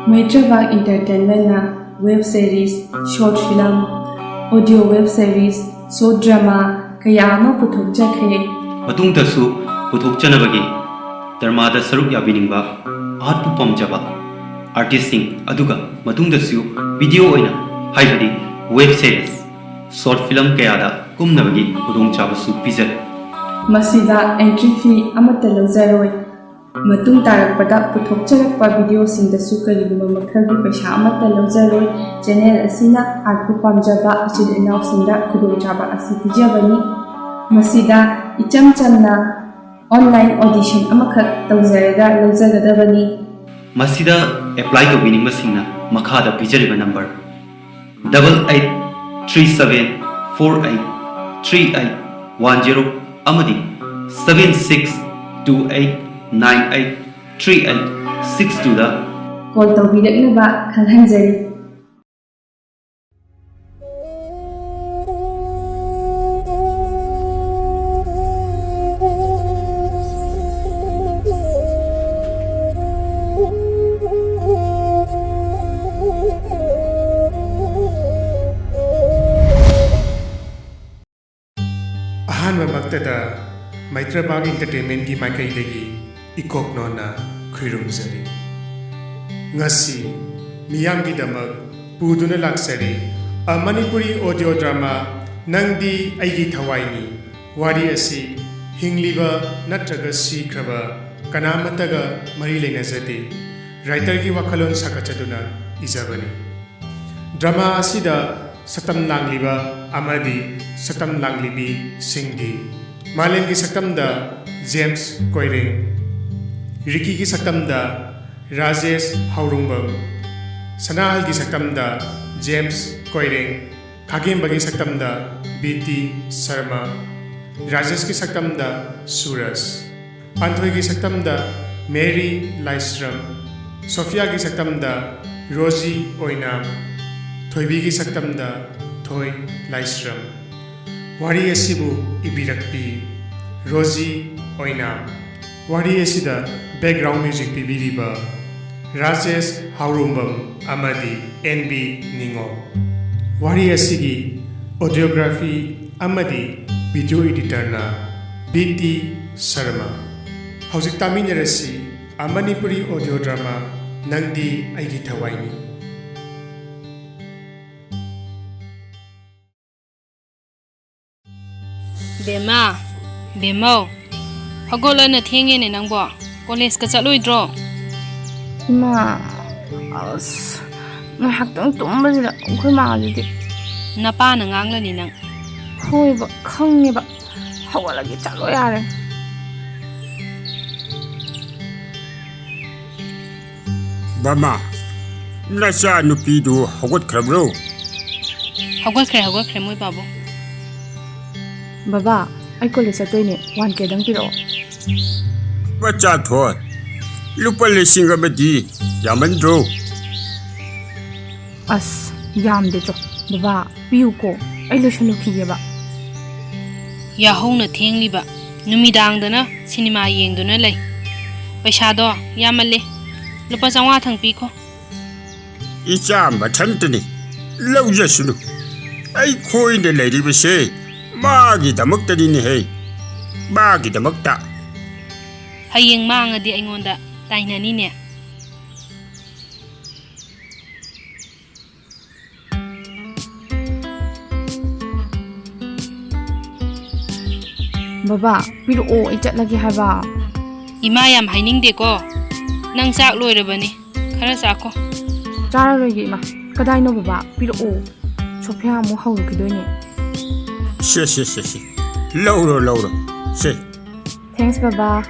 Maitravang Entertainment na web series, short film, audio web series, short drama kaya ama puthokjakhe. Matungdasu puthokjanabagi dharmada saruk yabiningba art pu pamjaba artisting aduga matungdasu video oina haibadi web series short film kayada kumnabagi pudongchabasu pizar Masida entry fee amata lawjaroi matung tarakpada puthokcharakpa video singdasu kariguma makhagi paisa amata lawjaroi channel asina art pu pamjaba achil inaw singda khudongchaba asi pijabani masida icham chamna online audition amakhat tawjaraga lawjagadabani masida apply to winning masingna makhada pijariba number 8837483810 amadi 7628983862 da call tawbiraknaba khanghanjari Maitravang Entertainment ki maikai degi ikok nona khoirungzari ngasi miyam gi damak puduna laksari a Manipuri audio drama Nangdi Eigi Thawaini wari asi hingliba natraga sikraba kanamataga mari leinajati writer ki wakhalon sakachaduna ijabani drama asida satam langliba amadi satam langlibi singdi Malam ki saktamda James KOIRENG Ricky ki saktamda Rajesh HAORUNGBAM SANAHAL ki saktamda James KOIRENG Khagem bagi saktamda BT SHARMA Rajesh ki saktamda SURAJ PANTHOI ki saktamda Mary LAISHRAM Sophia ki saktamda ROJI OINAM THOIBI ki saktamda THOI LAISHRAM Wari asibu ibirakpi Roji Oinam Wari asida background music pibiriba Rajesh HAORUNGBAM amadi NB NINGOM Wari asigi audiography amadi video editor na BT SHARMA Haujik taminarasi Manipuri audio drama Nangdi Eigi Thawaini Bema, Bemo, Hagola na tingin in ang bo, college ka sa luidro. Ma, ngahakang tumba sila, kung maalit. Napa na ngang la ninang. Hoy ba, kang ba, hawa lagi chalo yare. Bama, nasa nupido hagot krabro. Hagot kre mo babo. Baba, ay college ato ini, 1K dang piro. Baca thot, lupa lesing abadi, yaman dro. As, yam de chok, baba, piu ko, ay lo siya nukiye ba. Yahong na ting liba, numidang na, sinima yeng do na lay. Paisado, yaman le, lupa sa watang piko. Isa matantani, lau yasunu. Ay koi na lady bese. Magi damakta din ni hey. Magi damakta. Hayeng mga di ay ngonda, tayo na niya. Baba, piro o, ichat lagi haba. Imayam haining de ko. Nang sak loy rabani. Kara sako. Chara lagi ma. Kaday no baba, piro o. Sophia mo hauru kidoy ni. Se. Lauro. Se. Thanks, Baba.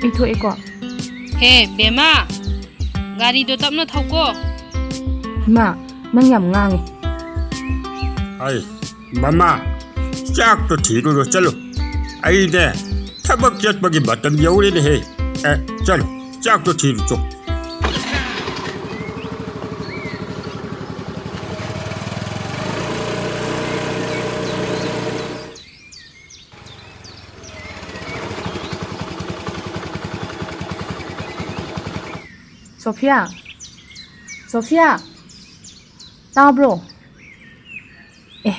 Ito eko. Hey, Bema. Gari do tap na thau ko. Ma, nang yam ngangi. Ay, mama. Chak to thiru ro chalo. Ay de. Thabak chat bagi batam yaure ne hey. Chalo. Chak to thiru chok. Sophia, Sophia ꯇꯥꯕ꯭ꯔꯣ ꯑꯦ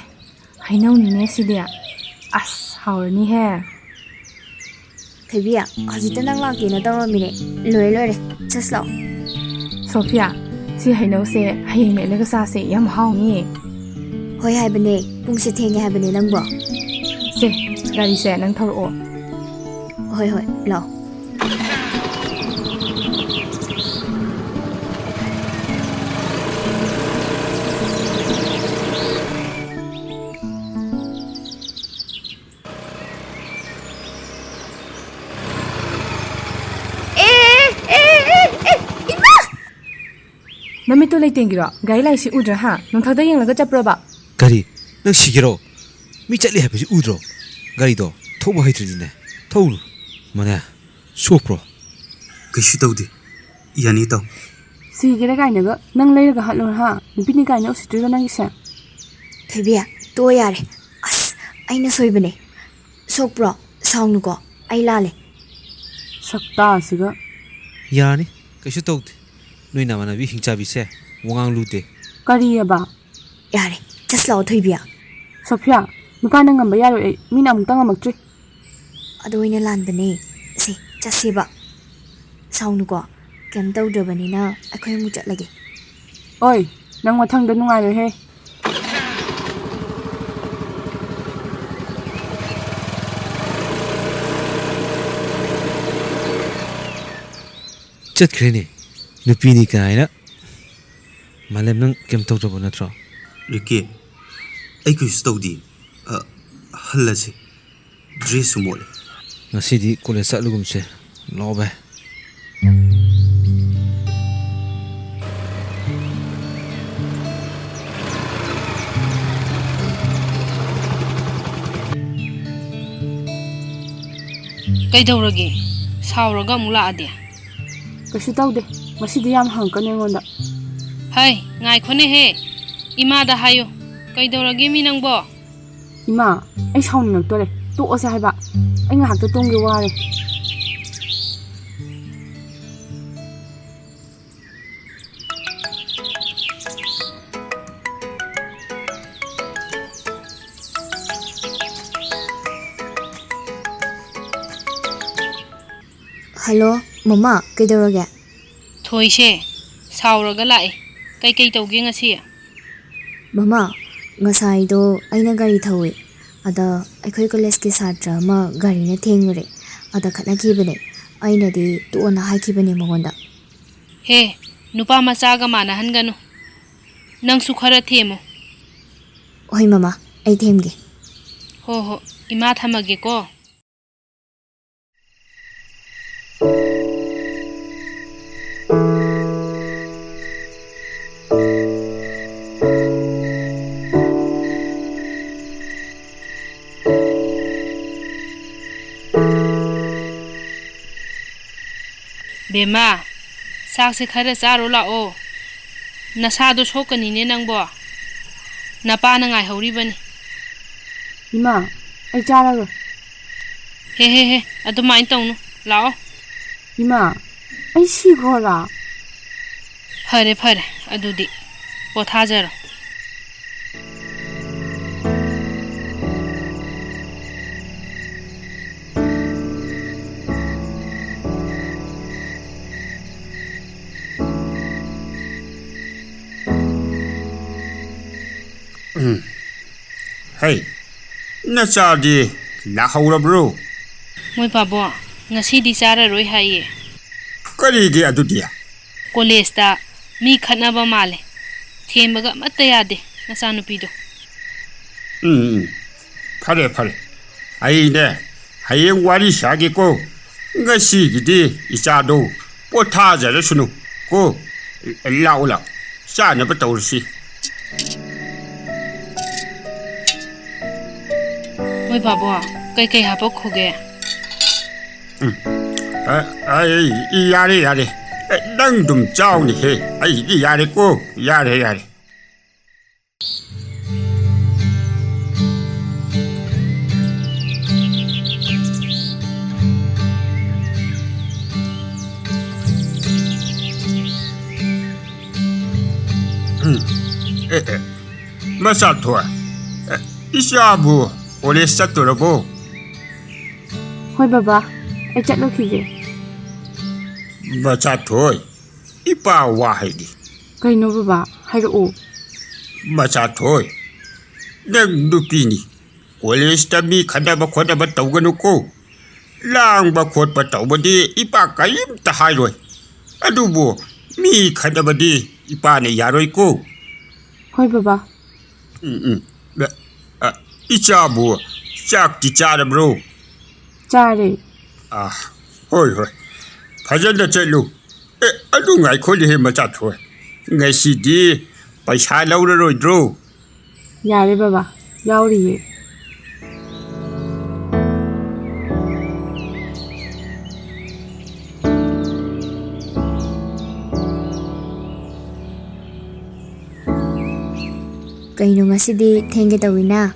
ꯍꯩꯅꯧꯅꯤꯅꯦ ꯁꯤꯗꯤ ꯑꯁ ꯍꯥꯎꯔꯅꯤꯍꯦ ꯊꯣꯏꯕꯤ ꯍꯧꯖꯤꯛꯇ ꯅꯪ ꯂꯥꯛꯀꯦꯅ ꯇꯧꯔꯝꯃꯤꯅꯦ ꯂꯣꯏꯔꯦ ꯆꯠꯁ ꯂꯥꯛꯑꯣ ꯁꯣꯐꯤꯌꯥ ꯁꯤ ꯍꯩꯅꯧꯁꯦ ꯍꯌꯦꯡ ꯃꯦꯠꯂꯒ ꯆꯥꯁꯦ ꯌꯥꯝ ꯍꯥꯎꯅꯤꯌꯦ ꯍꯣꯏ ꯍꯥꯏꯕꯅꯦ ꯄꯨꯡꯁꯦ ꯊꯦꯡꯉꯦ ꯍꯥꯏꯕꯅꯦ ꯅꯪꯕꯣ ꯁꯦ ꯒꯥꯔꯤꯁꯦ ꯅꯪ ꯊꯧꯔꯛꯑꯣ ꯍꯣꯏ ꯂꯥꯛꯑꯣ ꯅꯃꯤꯠꯇꯣ ꯂꯩꯇꯦꯡꯒꯤꯔꯣ ꯒꯥꯔꯤ ꯂꯥꯏꯁꯤ ꯎꯗ꯭ꯔꯥ ꯍꯥ ꯅꯨꯡꯊꯛꯇ ꯌꯦꯡꯂꯒ ꯆꯠꯄ꯭ꯔꯣꯕ ꯀꯔꯤ ꯅꯪ ꯁꯤꯒꯦꯔꯣ ꯃꯤ ꯆꯠꯂꯤ ꯍꯥꯏꯕꯁꯤ ꯎꯗ꯭ꯔꯣ ꯒꯥꯔꯤꯗꯣ ꯊꯧꯕ ꯍꯩꯇ꯭ꯔꯗꯤꯅꯦ ꯊꯧꯔꯨ ꯃꯅꯦ ꯁꯣꯛꯄ꯭ꯔꯣ ꯀꯩꯁꯨ ꯇꯧꯗꯦ ꯌꯥꯅꯤ ꯇꯧ ꯁꯤꯒꯦꯔꯥ ꯀꯥꯏꯅꯒ ꯅꯪ ꯂꯩꯔꯒ ꯍꯥꯠꯂꯣ ꯍꯥ ꯅꯨꯄꯤꯅꯤ ꯀꯥꯏꯅ ꯎꯁꯤꯠꯇ꯭ꯔꯤꯔꯣ ꯅꯪꯒꯤꯁꯦ ꯊꯣꯏꯕꯤ ꯇꯣ ꯌꯥꯔꯦ ꯑꯁ ꯑꯩꯅ ꯁꯣꯏꯕꯅꯦ ꯁꯣꯛꯄ꯭ꯔꯣ ꯁꯥꯎꯅꯨꯀꯣ ꯑꯩ ꯂꯥꯜꯂꯦ ꯁꯛꯇꯥꯁꯤꯒ ꯌꯥꯔꯅꯤ ꯀꯩꯁꯨ ꯇꯧꯗꯦ ꯅꯣꯏ ꯅꯃꯥꯟꯅꯕꯤ ꯍꯤꯡꯆꯥꯕꯤꯁꯦ ꯋꯥꯉꯥꯡ ꯂꯨꯗꯦ ꯀꯔꯤꯑꯕ ꯌꯥꯔꯦ ꯆꯠꯁ ꯂꯥꯛꯑꯣ ꯊꯣꯏꯕꯤ ꯁꯣꯐꯤꯌꯥ ꯅꯨꯄꯥꯅ ꯉꯝꯕ ꯌꯥꯔꯣꯏ ꯑꯩ ꯃꯤꯅ ꯑꯃꯨꯛꯇ ꯉꯝꯃꯛꯇ꯭ꯔꯤ ꯑꯗꯨ ꯑꯣꯏꯅ ꯂꯥꯟꯕꯅꯦ ꯁꯤ ꯆꯠꯁꯦꯕ ꯁꯥꯎꯅꯨꯀꯣ ꯀꯩꯝ ꯇꯧꯗ꯭ꯔꯕꯅꯤꯅ ꯑꯩꯈꯣꯏ ꯑꯃꯨꯛ ꯆꯠꯂꯒꯦ ꯑꯣꯏ ꯅꯪ ꯃꯊꯪꯗ ꯅꯨꯡꯉꯥꯏꯔꯣꯏꯍꯦ ꯆꯠꯈ꯭ꯔꯦꯅꯦ ꯅꯨꯄꯤꯅꯤ ꯀꯥꯏꯅ ꯃꯥꯂꯦꯝ ꯅꯪ ꯀꯩꯝ ꯇꯧꯗ꯭ꯔꯕ ꯅꯠꯇ꯭ꯔꯣ ꯔꯤꯀꯤ ꯑꯩ ꯀꯩꯁꯨ ꯇꯧꯗꯦ ꯍꯜꯂꯁꯤ ꯗ꯭ꯔꯦꯁꯁꯨ ꯃꯣꯠꯂꯦ ꯉꯁꯤꯗꯤ ꯀꯣꯂꯦꯖ ꯆꯠꯂꯨꯒꯨꯝꯁꯦ ꯂꯥꯛꯑꯣ ꯚꯥꯏ ꯀꯩꯗꯧꯔꯒꯦ ꯁꯥꯎꯔꯒ ꯑꯃꯨꯛ ꯂꯥꯛꯑꯗꯤ ꯀꯩꯁꯨ ꯇꯧꯗꯦ ꯉꯁꯤꯗꯤ ꯌꯥꯝ ꯍꯪꯀꯅꯤ ꯑꯩꯉꯣꯟꯗ ꯍꯩ ꯉꯥꯏꯈꯣꯅꯦꯍꯦ ꯏꯃꯥꯗ ꯍꯥꯏꯌꯨ ꯀꯩꯗꯧꯔꯒꯦ ꯃꯤ ꯅꯪꯕꯣ ꯏꯃꯥ ꯑꯩ ꯁꯥꯎꯅꯤꯡꯉꯛꯇꯣꯔꯦ ꯇꯣꯛꯑꯁꯦ ꯍꯥꯏꯕ ꯑꯩ ꯉꯥꯏꯍꯥꯛꯇ ꯇꯨꯝꯒꯦ ꯋꯥꯔꯦ ꯍꯜꯂꯣ ꯃꯃꯥ ꯀꯩꯗꯧꯔꯒꯦ ꯊꯣꯏꯁꯦ ꯁꯥꯎꯔꯒ ꯂꯥꯛꯑꯦ ꯀꯩꯀꯩ ꯇꯧꯒꯦ ꯉꯁꯤ ꯃꯃꯥ ꯉꯁꯥꯏꯗꯣ ꯑꯩꯅ ꯒꯥꯔꯤ ꯊꯧꯋꯦ ꯑꯗ ꯑꯩꯈꯣꯏ ꯀꯣꯂꯦꯖꯀꯤ ꯁꯥꯇ꯭ꯔ ꯑꯃ ꯒꯥꯔꯤꯅ ꯊꯦꯡꯉꯨꯔꯦ ꯑꯗ ꯈꯠꯅꯈꯤꯕꯅꯦ ꯑꯩꯅꯗꯤ ꯇꯣꯛꯑꯣꯅ ꯍꯥꯏꯈꯤꯕꯅꯦ ꯃꯉꯣꯟꯗ ꯍꯦ ꯅꯨꯄꯥ ꯃꯆꯥꯒ ꯃꯥꯟꯅꯍꯟꯒꯅꯨ ꯅꯪꯁꯨ ꯈꯔ ꯊꯦꯝꯃꯨ ꯍꯣꯏ ꯃꯃꯥ ꯑꯩ ꯊꯦꯝꯒꯦ ꯍꯣ ꯏꯃꯥ ꯊꯝꯃꯒꯦꯀꯣ ꯕꯦꯝꯃ ꯆꯥꯛꯁꯦ ꯈꯔ ꯆꯥꯔꯣ ꯂꯥꯛꯑꯣ ꯅꯁꯥꯗꯣ ꯁꯣꯛꯀꯅꯤꯅꯦ ꯅꯪꯕꯣ ꯅꯄꯥꯅ ꯉꯥꯏꯍꯧꯔꯤꯕꯅꯤ ꯏꯃꯥ ꯑꯩ ꯆꯥꯔꯒ ꯍꯦ ꯑꯗꯨꯃꯥꯏꯅ ꯇꯧꯅꯨ ꯂꯥꯛꯑꯣ ꯏꯃꯥ ꯑꯩ ꯁꯤꯈ꯭ꯔꯣꯔꯥ ꯐꯔꯦ ꯑꯗꯨꯗꯤ ꯄꯣꯊꯥꯖꯔꯣ Hey, nachadi la haura bro. ꯃꯣꯏ ꯄꯥꯕꯣ ꯉꯁꯤꯗꯤ ꯆꯥꯔꯔꯣꯏ ꯍꯥꯏꯌꯦ Karigi adudia. ꯀꯣꯂꯦꯖꯇ ꯃꯤ ꯈꯠꯅꯕ ꯃꯥꯜꯂꯦ ꯊꯦꯝꯕꯒ ꯑꯃꯠꯇ ꯌꯥꯗꯦ ꯅꯆꯥꯅꯨꯄꯤꯗꯣ Pare. Aine, hayeng wari sagi ko. Ngasi gidi ichado. Pothaja sunu. Ko laula. Sa na patawsi. ꯃꯣꯏ ꯄꯥꯕꯣ ꯀꯩꯀꯩ ꯍꯥꯄꯛꯈꯣꯒꯦ Ai yare. Nang dum chao ni he. Ai yare ko. Yare. Masa THOI Isabu oleh satu rabo Hoi baba, ai chatlukhige. Masa THOI Ipa wahidi Kaino baba, hairo. Masa THOI Nang nupini oleh stami khadaba khodaba tawganu ko Lang ba khotpa tawbadi ipa kayim tahairoi Adubo mi khadabadi ipa ne yaroi ko Hoi baba. Ichabu chak ti charabro Chare. Hoi Phajana chelu adu ngai kholi he macha THOI ngai si di paisa lauraroi dro Yare baba, yauriye. Kaino ngasidi thenge tawina.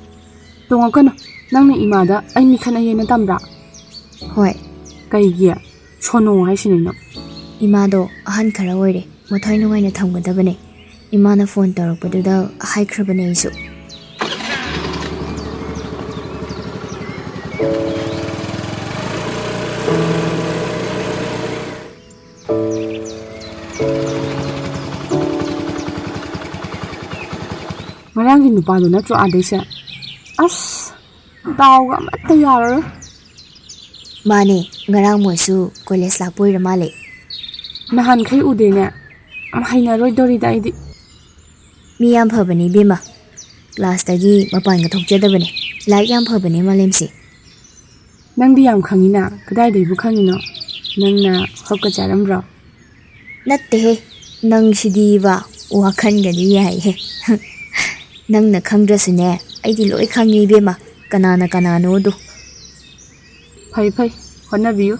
Tongakano, nangna imada ai mi khana yena tambra. Hoi, Kaigi, sono haisinino. imado ahan khara oire mothoi nuwaina thamgadabane. Imana phone tawrappaduda haikrabane isu. Marangi nupado na tro adese. As, dawga matta yaro. Mane ngarang moisu college lakpoira male. Nahan khai udene. Am haina roi dori da idi. Mi yam phabani bima. Class tagi mapan ga thokjadabane. Like yam phabani malemsi. Nangdi yam khangina, kadai dei bu khangino. Nangna hokka charamro. Natte he nang sidi ba wakhan gadi yai he. Nang na khangdrasune aidi loi khangi bema kanana kanano do. Phai phai, honna biyo.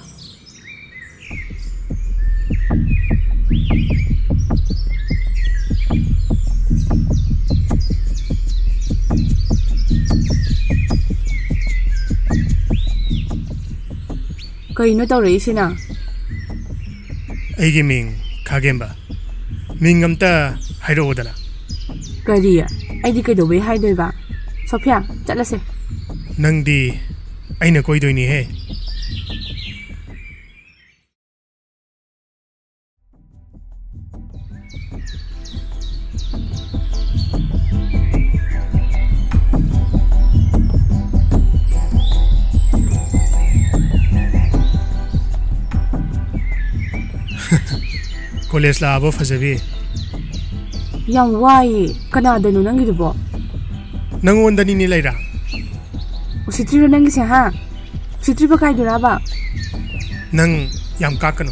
Kaino tawreisina. Eigi ming Kagemba Ming amta hairo odana Kariya, aidi kaidobe haidoiba. Sophia, chatlase. Nangdi aina koidoini he College la abo fazabi Yam wai, kanadano nangidubo. Nangondani ni laira Usitiro nangise ha. Usitiro kaiduraba. Nang yam kakano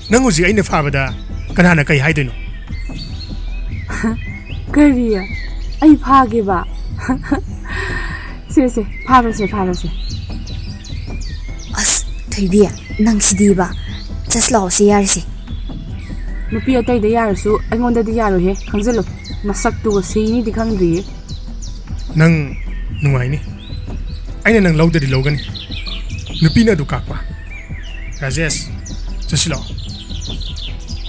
Nang uzi aina fabada kanana kai haidoino Kariya, ai phage ba. Se, pharose. As THOIBI nang sidi ba. Just law si yarsi. Nupi atai da yarasu aingonda di yaro he. Khangzalo. Masak tu sini di khangri. Nang nungaini aina nang laudadi logani Nupina du kakpa Rajesh Jasilo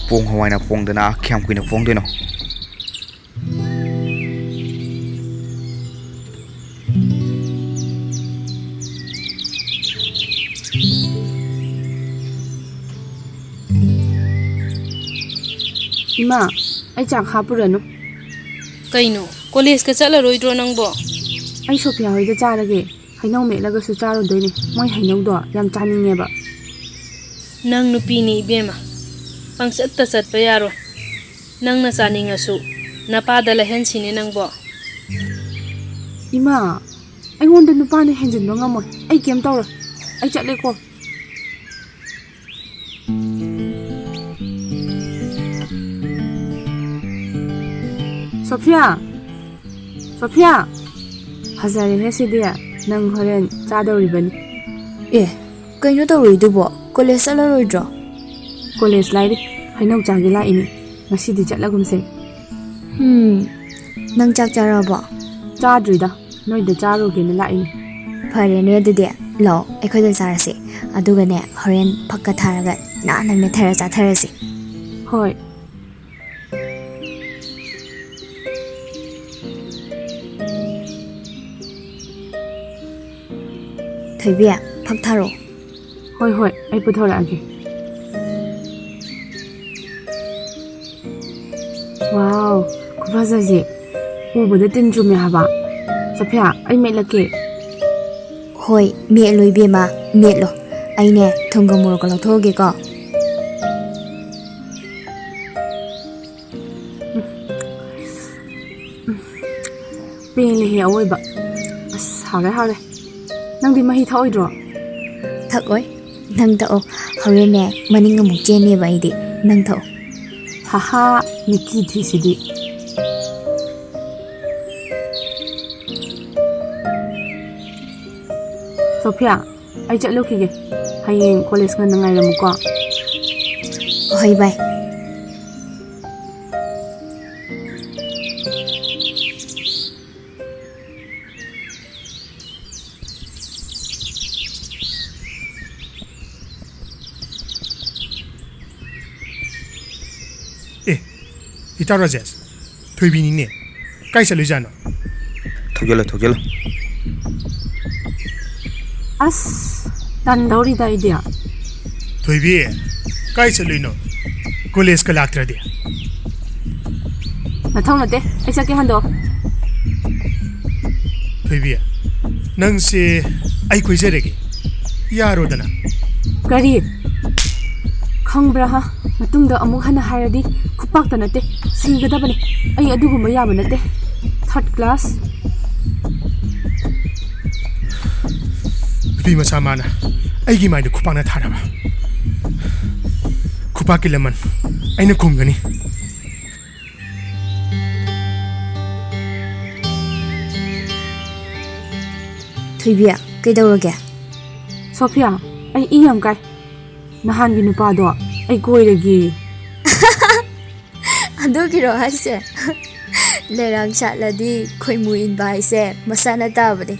Pong Hawaii na pong dana kiam kuina pong dino Ima, ai chak hapuranu. Kaino, college ka chatlaroidro nangbo. Ai Sophia hoida charage. Hainau melaga su charo doine. Moi hainau do yam chaningeba. Nang nupini ibema. Pangsatta satpa yaro. Nang na chaningasu. Napada lahen sini nangbo. Ima, aingonda nupane henjinba ngamoi. Ai kem tawra. Ai chatle ko. Sophia, hazare he sidia nang horen chadoribani. Kaino tawridubo college salaroidro. College lairi hainau chagi laini. Masidi chatlagumse. Nang chak charaba. Chadrida, noida charogena laini. Phare ne adudi law aikhoida charasi. Adugane horen phakka tharaga nang me thara cha tharasi. Hoi. ꯊꯣꯏꯕꯤ ꯐꯛ ꯊꯥꯔꯣ ꯍꯣꯏ ꯍꯣꯏ ꯑꯩ ꯄꯨꯊꯣꯔꯛꯑꯒꯦ ꯋꯥꯎ ꯈꯨꯐꯖꯁꯦ ꯎꯕꯗ ꯇꯤꯟ ꯆꯨꯝꯃꯦ ꯍꯥꯏꯕ ꯁꯣꯐꯤꯌꯥ ꯑꯩ ꯃꯦꯠꯂꯛꯀꯦ ꯍꯣꯏ ꯃꯦꯠꯂꯣ ꯏꯕꯦꯝꯃ ꯃꯦꯠꯂꯣ ꯑꯩꯅꯦ ꯊꯨꯝꯒ ꯃꯣꯔꯣꯛꯀ ꯂꯧꯊꯣꯛꯑꯒꯦꯀꯣ ꯄꯦꯟꯂꯦꯍꯦ ꯑꯋꯣꯏꯕ ꯑꯁ ꯍꯥꯎꯔꯦ ꯍꯥꯎꯔꯦ ꯅꯪꯗꯤ ꯃꯍꯤ ꯊꯛꯑꯣꯏꯗ꯭ꯔꯣ ꯊꯛꯑꯣꯏ ꯅꯪ ꯊꯛꯑꯣ ꯍꯣꯔꯦꯟꯅꯦ ꯃꯅꯤꯡ ꯑꯃꯨꯛ ꯆꯦꯟꯅꯦꯕ ꯑꯩꯗꯤ ꯅꯪ ꯊꯛꯑꯣ ꯍꯥꯍꯥ ꯃꯤꯀꯤ ꯊꯨꯏꯁꯤꯗꯤ ꯁꯣꯐꯤꯌꯥ ꯑꯩ ꯆꯠꯂꯨꯈꯤꯒꯦ ꯍꯌꯦꯡ ꯀꯣꯂꯦꯖ ꯉꯟꯅ ꯉꯥꯏꯔꯝꯃꯨꯀꯣ ꯍꯣꯏ ꯕꯥꯏ ꯏꯇꯥꯎ ꯔꯥꯖꯦꯁ ꯊꯣꯏꯕꯤꯅꯤꯅꯦ ꯀꯥꯏ ꯆꯠꯂꯨꯏꯖꯥꯠꯅꯣ ꯊꯧꯖꯜꯂꯣ ꯑꯁ ꯇꯟꯗꯧꯔꯤꯗ ꯑꯩꯗꯤ ꯊꯣꯏꯕꯤ ꯀꯥꯏ ꯆꯠꯂꯨꯏꯅꯣ ꯀꯣꯂꯦꯖꯀ ꯂꯥꯛꯇ꯭ꯔꯗꯤ ꯅꯊꯧ ꯅꯠꯇꯦ ꯑꯩ ꯆꯠꯀꯦ ꯍꯟꯗꯣꯛꯑꯣ ꯊꯣꯏꯕꯤ ꯅꯪꯁꯦ ꯑꯩ ꯀꯣꯏꯖꯔꯒꯦ ꯌꯥꯔꯣꯗꯅ ꯀꯔꯤ ꯈꯪꯕ꯭ꯔꯥ ꯍꯥ ꯃꯇꯨꯡꯗ ꯑꯃꯨꯛ ꯍꯟꯅ ꯍꯥꯏꯔꯗꯤ ꯈꯨꯄꯥꯛꯇ ꯅꯠꯇꯦ ꯁꯤꯒꯗꯕꯅꯤ ꯑꯩ ꯑꯗꯨꯒꯨꯝꯕ ꯌꯥꯕ ꯅꯠꯇꯦ ꯊꯥꯔꯠ ꯀ꯭ꯂꯥꯁ ꯅꯨꯄꯤ ꯃꯆꯥ ꯃꯥꯅ ꯑꯩꯒꯤ ꯃꯥꯏꯗ ꯈꯨꯄꯥꯛꯅ ꯊꯥꯔꯕ ꯈꯨꯄꯥꯛꯀꯤ ꯂꯃꯟ ꯑꯩꯅ ꯈꯨꯝꯒꯅꯤ ꯊꯣꯏꯕꯤ ꯀꯩꯗꯧꯔꯒꯦ ꯁꯣꯐꯤꯌా ꯑꯩ ꯏ ꯌꯥꯝ ꯀꯥꯏ ꯅꯍꯥꯟꯒꯤ ꯅꯨꯄꯥꯗꯣ ꯑꯩ ꯀꯣꯏꯔꯒꯦ ꯑꯗꯨꯒꯤꯔꯣ ꯍꯥꯏꯁꯦ ꯂꯩꯔꯥꯡ ꯁꯥꯠꯂꯗꯤ ꯈꯣꯏꯃꯨ ꯏꯟꯕ ꯍꯥꯏꯁꯦ ꯃꯁꯥꯅ ꯇꯥꯕꯅꯦ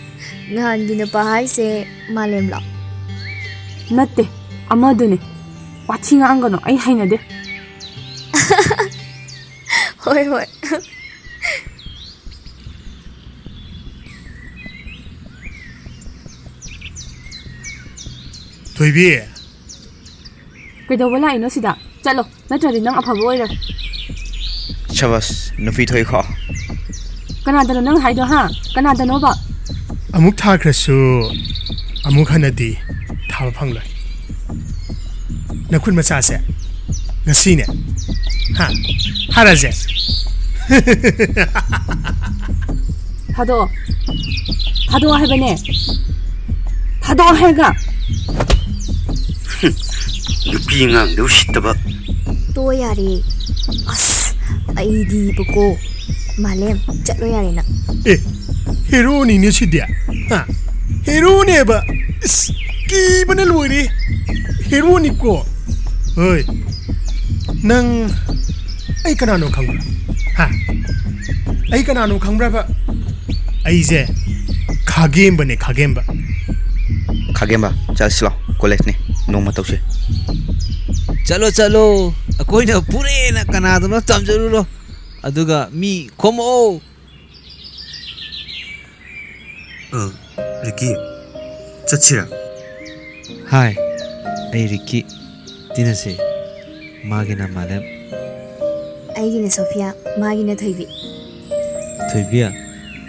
ꯅꯍꯥꯟꯒꯤ ꯅꯨꯄꯥ ꯍꯥꯏꯁꯦ ꯃꯥꯂꯦꯝꯂꯣ ꯅꯠꯇꯦ ꯑꯃꯗꯨꯅꯦ ꯋꯥꯊꯤ ꯉꯥꯡꯒꯅꯣ ꯑꯩ ꯍꯩꯅꯗꯦ ꯍꯣꯏ ꯍꯣꯏ ꯊꯣꯏꯕꯤ ꯀꯩꯗꯧꯕ ꯂꯥꯛꯏꯅꯣ ꯁꯤꯗ ꯆꯠꯂꯣ ꯅꯠꯇ꯭ꯔꯗꯤ ꯅꯪ ꯑꯐꯕ ꯑꯣꯏꯔꯣꯏ ꯁꯕꯥꯁ ꯅꯨꯄꯤ ꯊꯣꯏꯈꯣ ꯀꯅꯥꯗꯅꯣ ꯅꯪ ꯍꯥꯏꯗꯣ ꯍꯥ ꯀꯅꯥꯗꯅꯣꯕ ꯑꯃꯨꯛ ꯊꯥꯈ꯭ꯔꯁꯨ ꯑꯃꯨꯛ ꯍꯟꯅꯗꯤ ꯊꯥꯕ ꯐꯪꯂꯣꯏ ꯅꯈꯨꯠ ꯃꯆꯥꯁꯦ ꯉꯁꯤꯅꯦ ꯍꯥ ꯔꯥꯖꯦꯁ ꯊꯥꯗꯣꯛꯑꯣ ꯍꯥꯏꯕꯅꯦ ꯊꯥꯗꯣꯛꯑꯣ ꯍꯥꯏꯔꯒ ꯅꯨꯄꯤ ꯑꯉꯥꯡꯗ ꯎꯁꯤꯠꯇꯕ ꯇꯣ ꯌꯥꯔꯦ ꯑꯁ ꯑꯩꯗꯤꯕꯀꯣ ꯃꯥꯂꯦꯝ ꯆꯠꯂꯣ ꯌꯥꯔꯦꯅ ꯍꯦꯔꯣꯅꯤꯅꯦ ꯁꯤꯗꯤ ꯍꯦꯔꯣꯅꯦꯕ ꯀꯤꯕꯅ ꯂꯣꯏꯔꯦ ꯍꯦꯔꯣꯅꯤꯀꯣ ꯍꯣꯏ ꯅꯪ ꯑꯩ ꯀꯅꯥꯅꯣ ꯈꯪꯕ꯭ꯔꯥ ꯑꯩ ꯀꯅꯥꯅꯣ ꯈꯪꯕ꯭ꯔꯕ ꯑꯩꯁꯦ ꯈꯥꯒꯦꯝꯕꯅꯦ ꯈꯥꯒꯦꯝꯕ ꯆꯠꯁꯤ ꯂꯥꯎ ꯀꯣꯂꯦꯖꯅꯤ ꯅꯣꯡꯃ ꯇꯧꯁꯤ ꯆꯠꯂꯣ ꯑꯩꯈꯣꯏꯅ ꯄꯨꯔꯦꯅ ꯀꯅꯥꯗꯅꯣ ꯇꯝꯖꯔꯨꯔꯣ ꯑꯗꯨꯒ ꯃꯤ ꯈꯣꯝꯃꯛꯑꯣ ꯔꯤꯀꯤ ꯆꯠꯁꯤꯔꯥ ꯍꯥꯏ ꯑꯩ ꯔꯤꯀꯤ ꯇꯤꯟꯅꯁꯦ ꯃꯥꯒꯤꯅ ꯃꯥꯂꯦꯝ ꯑꯩꯒꯤꯅ ꯁꯣꯐꯤꯌꯥ ꯃꯥꯒꯤꯅ ꯊꯣꯏꯕꯤ ꯊꯣꯏꯕꯤ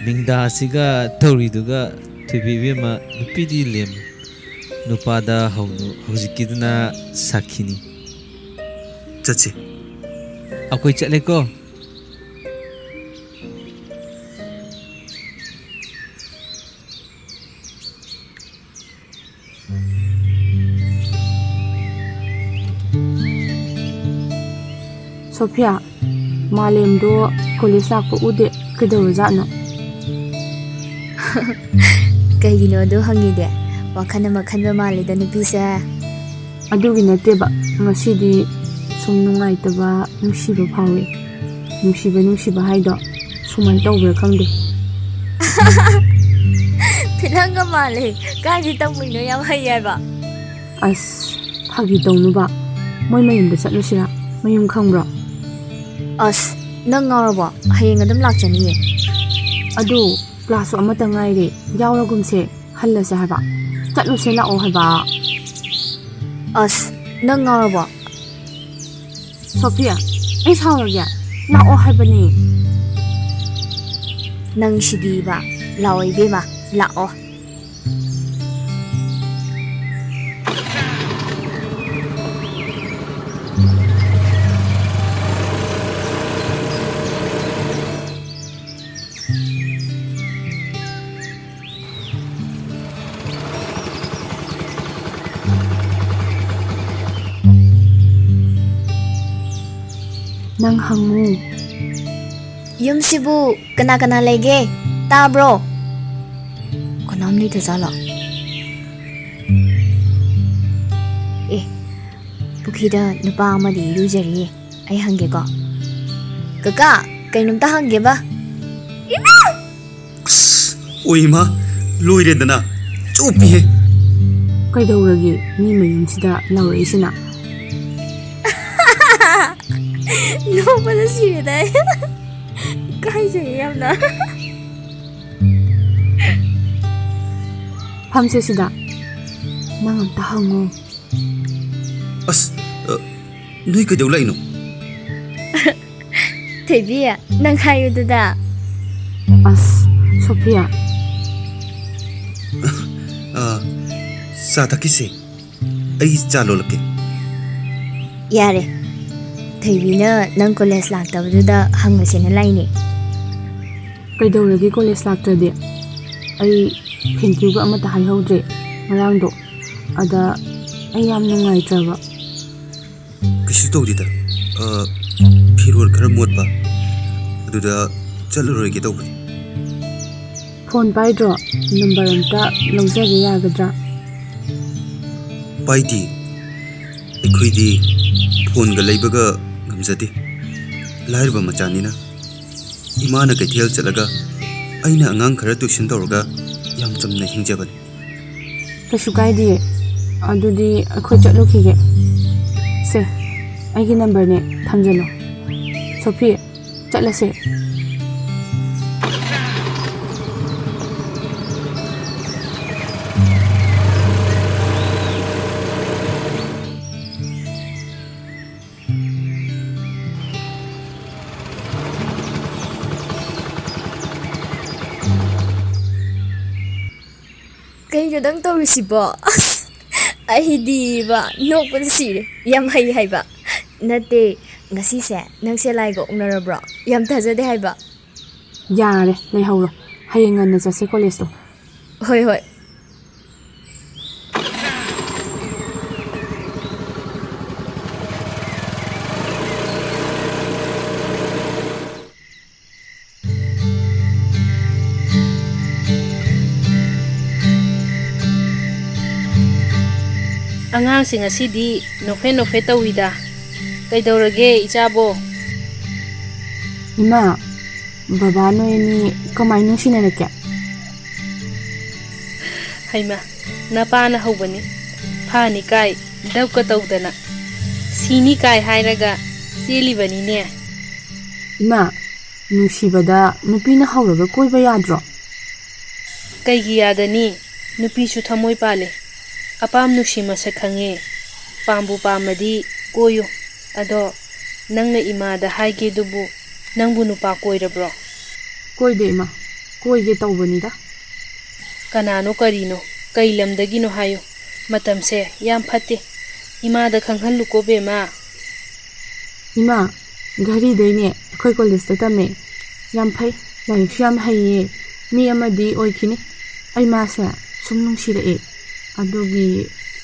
ꯃꯤꯡꯗꯥ ꯑꯁꯤꯒ ꯇꯧꯔꯤꯗꯨꯒ ꯊꯣꯏꯕꯤ ꯏꯕꯦꯝꯃ ꯅꯨꯄꯤꯗꯤ ꯂꯦꯝꯃꯨ ꯅꯨꯄꯥꯗ ꯍꯧꯅꯨ ꯍꯧꯖꯤꯛꯀꯤꯗꯨꯅ ꯁꯥꯈꯤꯅꯤ ꯆꯠꯁꯤ ꯑꯩꯈꯣই ꯆꯠꯂꯦꯀꯣ ꯁꯣꯐꯤꯌꯥ ꯃꯥꯂꯦꯝꯗꯣ ꯀꯣꯂꯦꯖ ꯂꯥꯛꯄ ꯎꯗꯦ ꯀꯩꯗꯧꯔꯖꯥꯠꯅꯣ ꯀꯩꯒꯤꯅꯣ ꯑꯗꯨ ꯍꯪꯉꯤꯗꯦ ꯋꯥꯈꯜ ꯑꯃ ꯈꯟꯕ ꯃꯥꯜꯂꯤꯗ ꯅꯨꯄꯤꯁꯦ ꯑꯗꯨꯒꯤ ꯅꯠꯇꯦꯕ ꯉꯁꯤꯗꯤ ꯁꯨꯝ ꯅꯨꯡꯉꯥꯏꯇꯕ ꯅꯨꯡꯁꯤꯕ ꯐꯥꯎꯏ ꯅꯨꯡꯁꯤꯕ ꯍꯥꯏꯗꯣ ꯁꯨꯃꯥꯏꯅ ꯇꯧꯕ꯭ꯔꯥ ꯈꯪꯗꯦ ꯐꯤꯂꯝꯒ ꯃꯥꯜꯂꯦ ꯀꯥꯏꯗꯤ ꯇꯝꯃꯤꯅꯣ ꯌꯥꯝ ꯍꯩ ꯍꯥꯏꯕ ꯑꯁ ꯐꯥꯒꯤ ꯇꯧꯅꯨꯕ ꯃꯣꯏ ꯃꯌꯨꯝꯗ ꯆꯠꯂꯨꯁꯤꯔꯥ ꯃꯌꯨꯝ ꯈꯪꯕ꯭ꯔꯣ ꯑꯁ ꯅꯪ ꯉꯥꯎꯔꯕꯣ ꯍꯌꯦꯡ ꯑꯗꯨꯝ ꯂꯥꯛꯆꯅꯤꯌꯦ ꯑꯗꯨ ꯀ꯭ꯂꯥꯁꯁꯨ ꯑꯃꯇ ꯉꯥꯏꯔꯦ ꯌꯥꯎꯔꯒꯨꯝꯁꯦ ꯍꯜꯂꯁꯦ ꯍꯥꯏꯕ ꯆꯠꯂꯨꯁꯦ ꯂꯥꯛꯑꯣ ꯍꯥꯏꯕ ꯑꯁ ꯅꯪ ꯉꯥꯎꯔꯕꯣ ꯁꯣꯐꯤꯌꯥ ꯑꯩ ꯁꯥꯎꯔꯒꯦ ꯂꯥꯛꯑꯣ ꯍꯥꯏꯕꯅꯤ ꯅꯪ ꯁꯤꯗꯤꯕ ꯂꯥꯛꯑꯣ ꯏꯕꯦꯝꯃ ꯂꯥꯛꯑꯣ ꯅꯪ ꯍꯪꯉꯨ ꯌꯨꯝꯁꯤꯕꯨ ꯀꯅꯥ ꯀꯅꯥ ꯂꯩꯒꯦ ꯇꯥꯕ꯭ꯔꯣ ꯀꯅꯥꯝ ꯂꯩꯇꯖꯥꯠꯂꯣ ꯑꯦ ꯄꯨꯈ꯭ꯔꯤꯗ ꯅꯨꯄꯥ ꯑꯃꯗꯤ ꯏꯔꯨꯖꯔꯤꯌꯦ ꯑꯩ ꯍꯪꯒꯦꯀꯣ ꯀꯀꯥ ꯀꯩꯅꯣꯝꯇ ꯍꯪꯒꯦꯕ ꯏꯃꯥ ꯑꯣꯏꯃ ꯂꯣꯏꯔꯦꯗꯅ ꯆꯣꯞꯄꯤꯍꯦ ꯀꯩꯗꯧꯔꯒꯦ ꯃꯤ ꯃꯌꯨꯝꯁꯤꯗ ꯂꯥꯎꯔꯛꯏꯁꯤꯅ ꯅꯣꯡꯃꯗ ꯁꯤꯔꯦꯗ ꯏꯀꯥꯏꯖꯩꯌꯦ ꯌꯥꯝꯅ ꯐꯝꯁꯦ ꯁꯤꯗ ꯅꯪ ꯑꯝꯇ ꯍꯪꯉꯨ ꯑꯁ ꯅꯣꯏ ꯀꯩꯗꯧ ꯂꯥꯛꯏꯅꯣ ꯊꯣꯏꯕꯤ ꯅꯪ ꯍꯥꯏꯌꯨꯗꯨꯗ ꯑꯁ ꯁꯣꯐꯤꯌꯥ ꯆꯥ ꯊꯛꯈꯤꯁꯦ ꯑꯩ ꯆꯥ ꯂꯣꯜꯂꯛꯀꯦ ꯌꯥꯔꯦ ꯊꯣꯏꯕꯤꯅ ꯅꯪ ꯀꯣꯂꯦꯖ ꯂꯥꯛꯇꯕꯗꯨꯗ ꯍꯪꯉꯁꯦꯅ ꯂꯥꯛꯏꯅꯦ ꯀꯩꯗꯧꯔꯒꯦ ꯀꯣꯂꯦꯖ ꯂꯥꯛꯇ꯭ꯔꯗꯤ ꯑꯩ ꯊꯦꯡꯀ꯭ꯌꯨꯒ ꯑꯃꯠꯇ ꯍꯥꯏꯍꯧꯗ꯭ꯔꯦ ꯉꯔꯥꯡꯗꯣ ꯑꯗ ꯑꯩ ꯌꯥꯝ ꯅꯨꯡꯉꯥꯏꯇ꯭ꯔꯕ ꯀꯩꯁꯨ ꯇꯧꯗꯦꯗ ꯐꯤꯔꯣꯜ ꯈꯔ ꯃꯣꯠꯄ ꯑꯗꯨꯗ ꯆꯠꯂꯔꯣꯏꯒꯦ ꯇꯧꯕꯅꯤ ꯐꯣꯟ ꯄꯥꯏꯗ꯭ꯔꯣ ꯅꯝꯕꯔ ꯑꯝꯇ ꯂꯧꯖꯒꯦ ꯌꯥꯒꯗ꯭ꯔꯥ ꯄꯥꯏꯗꯤ ꯑꯩꯈꯣꯏꯗꯤ ꯐꯣꯟꯒ ꯂꯩꯕꯒ ꯉꯝꯖꯗꯦ ꯂꯥꯏꯔꯕ ꯃꯆꯥꯅꯤꯅ ꯏꯃꯥꯅ ꯀꯩꯊꯦꯜ ꯆꯠꯂꯒ ꯑꯩꯅ ꯑꯉꯥꯡ ꯈꯔ ꯇ꯭ꯌꯨꯁꯟ ꯇꯧꯔꯒ ꯌꯥꯝ ꯆꯝꯅ ꯍꯤꯡꯖꯕꯅꯤ ꯀꯩꯁꯨ ꯀꯥꯏꯗꯤꯌꯦ ꯑꯗꯨꯗꯤ ꯑꯩꯈꯣꯏ ꯆꯠꯂꯨꯈꯤꯒꯦ ꯁꯦ ꯑꯩꯒꯤ ꯅꯝꯕꯔꯅꯦ ꯊꯝꯖꯜꯂꯣ ꯁꯣꯐꯤ ꯆꯠꯂꯁꯦ ꯀꯩꯅꯣ ꯅꯪ ꯇꯧꯔꯤꯁꯤꯕꯣ ꯑꯁ ꯑꯩꯗꯤꯕ ꯅꯣꯛꯄꯗ ꯁꯤꯔꯦ ꯌꯥꯝ ꯍꯩ ꯍꯥꯏꯕ ꯅꯠꯇꯦ ꯉꯁꯤꯁꯦ ꯅꯪꯁꯦ ꯂꯥꯏꯒ ꯎꯅꯔꯕ꯭ꯔꯣ ꯌꯥꯝ ꯊꯥꯖꯗꯦ ꯍꯥꯏꯕ ꯌꯥꯔꯦ ꯂꯩꯍꯧꯔꯣ ꯍꯌꯦꯡ ꯉꯟꯅ ꯆꯠꯁꯦ ꯀꯣꯂꯦꯖꯇꯣ ꯍꯣꯏ ꯍꯣꯏ ꯑꯉꯥꯡꯁꯤꯡ ꯑꯁꯤꯗꯤ ꯅꯣꯛꯐꯦꯠ ꯅꯣꯛꯐꯦꯠ ꯇꯧꯏꯗ ꯀꯩꯗꯧꯔꯒꯦ ꯏꯆꯥꯕꯣ ꯏꯃꯥ ꯕꯕꯥ ꯅꯣꯏ ꯑꯅꯤ ꯀꯃꯥꯏꯅ ꯅꯨꯡꯁꯤꯅꯔꯛꯀꯦ ꯍꯩꯃ ꯅꯄꯥꯅ ꯍꯧꯕꯅꯤ ꯐꯥꯅꯤ ꯀꯥꯏ ꯗꯞꯀ ꯇꯧꯗꯅ ꯁꯤꯅꯤ ꯀꯥꯏ ꯍꯥꯏꯔꯒ ꯆꯦꯜꯂꯤꯕꯅꯤꯅꯦ ꯏꯃꯥ ꯅꯨꯡꯁꯤꯕꯗ ꯅꯨꯄꯤꯅ ꯍꯧꯔꯒ ꯀꯣꯏꯕ ꯌꯥꯗ꯭ꯔꯣ ꯀꯩꯒꯤ ꯌꯥꯗꯅꯤ ꯅꯨꯄꯤꯁꯨ ꯊꯃꯣꯏ ꯄꯥꯜꯂꯦ ꯑꯄꯥꯝ ꯅꯨꯡꯁꯤ ꯃꯁꯛ ꯈꯪꯉꯦ ꯄꯥꯝꯕꯨ ꯄꯥꯝꯃꯗꯤ ꯀꯣꯏꯌꯨ ꯑꯗꯣ ꯅꯪꯅ ꯏꯃꯥꯗ ꯍꯥꯏꯒꯦꯗꯨꯕꯨ ꯅꯪꯕꯨ ꯅꯨꯄꯥ ꯀꯣꯏꯔꯕ꯭ꯔꯣ ꯀꯣꯏꯗꯦ ꯏꯃꯥ ꯀꯣꯏꯒꯦ ꯇꯧꯕꯅꯤꯗ ꯀꯅꯥꯅꯣ ꯀꯔꯤꯅꯣ ꯀꯩ ꯂꯝꯗꯒꯤꯅꯣ ꯍꯥꯏꯌꯨ ꯃꯇꯝꯁꯦ ꯌꯥꯝ ꯐꯠꯇꯦ ꯏꯃꯥꯗ ꯈꯪꯍꯜꯂꯨꯀꯣ ꯕꯦꯝꯃ ꯏꯃꯥ ꯘꯔꯤꯗꯩꯅꯦ ꯑꯩꯈꯣꯏ ꯀꯣꯂꯦꯖꯇ ꯇꯝꯃꯦ ꯌꯥꯝ ꯐꯩ ꯂꯥꯏꯔꯤꯛꯁꯨ ꯌꯥꯝ ꯍꯩꯌꯦ ꯃꯤ ꯑꯃꯗꯤ ꯑꯣꯏꯈꯤꯅꯤ ꯑꯩ ꯃꯥꯁꯦ ꯁꯨꯝ ꯅꯨꯡꯁꯤꯔꯛꯑꯦ ꯑꯗꯨꯒꯤ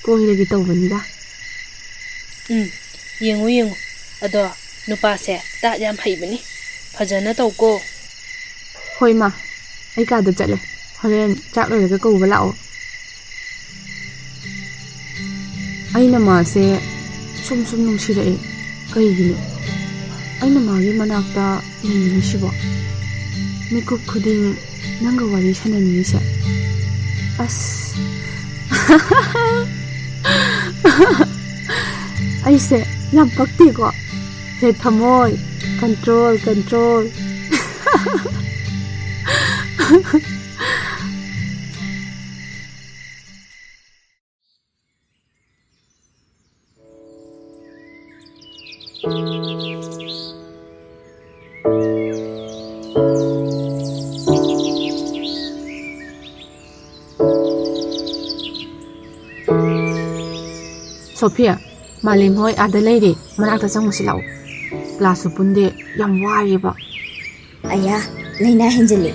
ꯀꯣꯏꯔꯒꯦ ꯇꯧꯕꯅꯤꯗ ꯌꯦꯡꯉꯨ ꯌꯦꯡꯉꯨ ꯑꯗꯣ ꯅꯨꯄꯥꯁꯦ ꯇꯥꯠ ꯌꯥꯝ ꯍꯩꯕꯅꯤ ꯐꯖꯅ ꯇꯧꯀꯣ ꯍꯣꯏ ꯃꯥ ꯑꯩ ꯀꯥꯗ ꯆꯠꯂꯦ ꯍꯣꯔꯦꯟ ꯆꯥꯛ ꯂꯣꯏꯔꯒ ꯀꯧꯕ ꯂꯥꯛꯑꯣ ꯑꯩꯅ ꯃꯥꯁꯦ ꯁꯨꯝ ꯅꯨꯡꯁꯤꯔꯛꯑꯦ ꯀꯩꯒꯤꯅꯣ ꯑꯩꯅ ꯃꯥꯒꯤ ꯃꯅꯥꯛꯇ ꯂꯩꯅꯤꯡꯉꯤꯁꯤꯕꯣ ꯃꯤꯀꯨꯞ ꯈꯨꯗꯤꯡ ꯅꯪꯒ ꯋꯥꯔꯤ ꯁꯥꯟꯅꯅꯤꯡꯉꯤꯁꯦ ꯑꯁ ꯑꯩꯁꯦ ꯌꯥꯝ ꯄꯛꯇꯦꯀꯣ ꯍꯦ ꯊꯃꯣꯏ control control Sophia, Malim hoi ada lady, manakta changmusi lau. Class punde yam wayeba. Aya, laina henjali.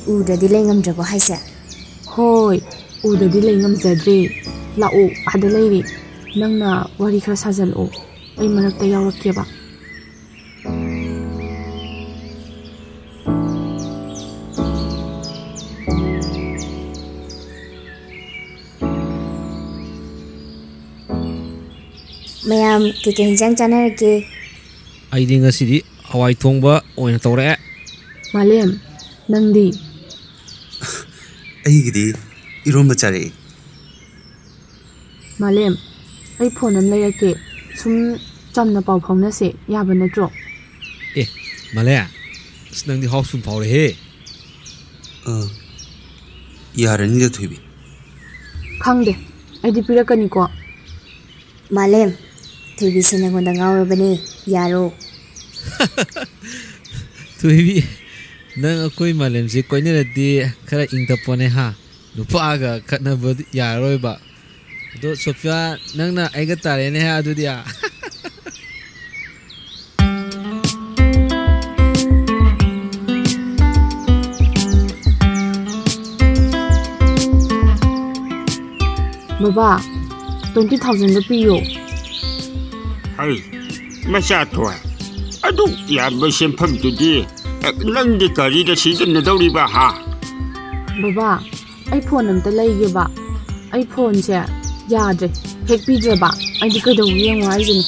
Udadi lai ngamdrabo haisa. Hoi, udadi lai ngamjadri. Lau ada lady. Nangna wari khara sajal o. Ai manakta yawrakkeba. Mayam keke hinjang chanarake. ꯑꯩꯗꯤ ꯉꯁꯤꯗꯤ ꯍꯋꯥꯏ ꯊꯣꯡꯕ ꯑꯣꯏꯅ ꯇꯧꯔꯛꯑꯦ Malim, Nangdi. ꯑꯩꯒꯤꯗꯤ ꯏꯔꯣꯝꯕ ꯆꯥꯔꯛꯏ Malim, ai phone am layake. Sum chamna pau phaunase yaba natro. ꯑꯦ ꯃꯥꯂꯦ ꯑꯁ ꯅꯪꯗꯤ ꯍꯥꯎꯁꯐꯨꯜ ꯐꯥꯎꯔꯦꯍꯦ ꯌꯥꯔꯅꯤꯗ ꯊꯣꯏꯕꯤ Khangde, aidi pirakani ko. Malem, THOIBI se nangonda ngaurabane, yaro. ꯊꯣꯏꯕꯤ ꯅꯪ ꯑꯩꯈꯣꯏ ꯃꯥꯂꯦꯝꯁꯦ ꯀꯣꯏꯅꯔꯗꯤ ꯈꯔ ꯏꯪꯇꯞꯄꯣꯅꯦ ꯍꯥ ꯅꯨꯄꯥꯒ ꯈꯠꯅꯕ ꯌꯥꯔꯔꯣꯏꯕ ꯑꯗꯣ ꯁꯣꯐꯤꯌꯥ ꯅꯪꯅ ꯑꯩꯒ ꯇꯥꯔꯦꯅꯦ ꯍꯥ ꯑꯗꯨꯗꯤ Baba, 20,000 rupiyo. Hai, macha thoi. Adu ya ba senpham tu di. Nang di kari da season na dauri ba ha. Baba, ai phone amta laige ba. Ai phone se yadre. Hek pidre ba. Ai di kaidaw yeng wa jin.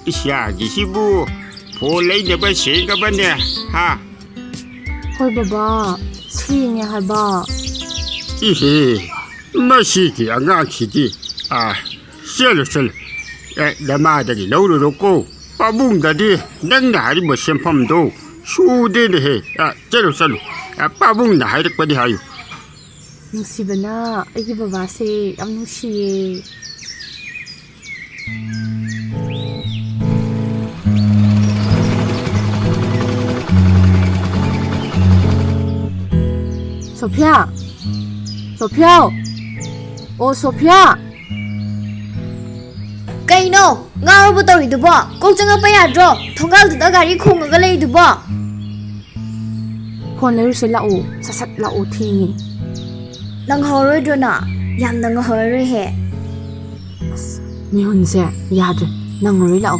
Isya gi sibu. Pho lai da ba se ga ba ne ha. Hoi baba, singe ha ba. Ihe. Masi ki anga ki di. Selo. Da ma da gi lo ro ko. Pabung da di nang na hari ba senpham do. Su de ne he. Selo. Pabung na hari pa di hayu. Nusibana, aigi baba se am nusiye. Sophia! Sophia! Oh, Sophia! Kaino, ngarubo tawridubo. Kok changapa yadro. Thongalduda gari khongaga leidubo. Phone leru se lau, sasat lau thingi. Nang horoidro na. Yam nang horoi he. Mihun se yadre, nangori lau.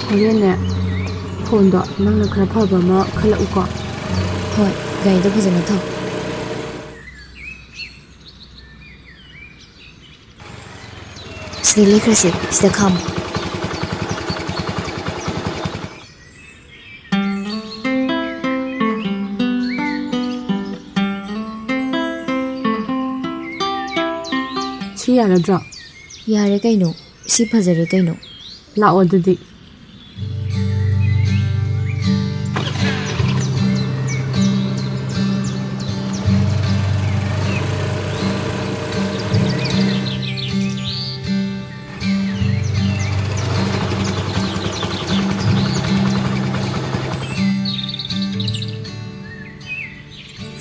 Horene, phone do nangna khara phaba ma khala uko. Hoi, gaida phajana thaw. Sili krasi, sida kham. Si yaradro. Yare kaino, si phajare kaino. Lau adudi.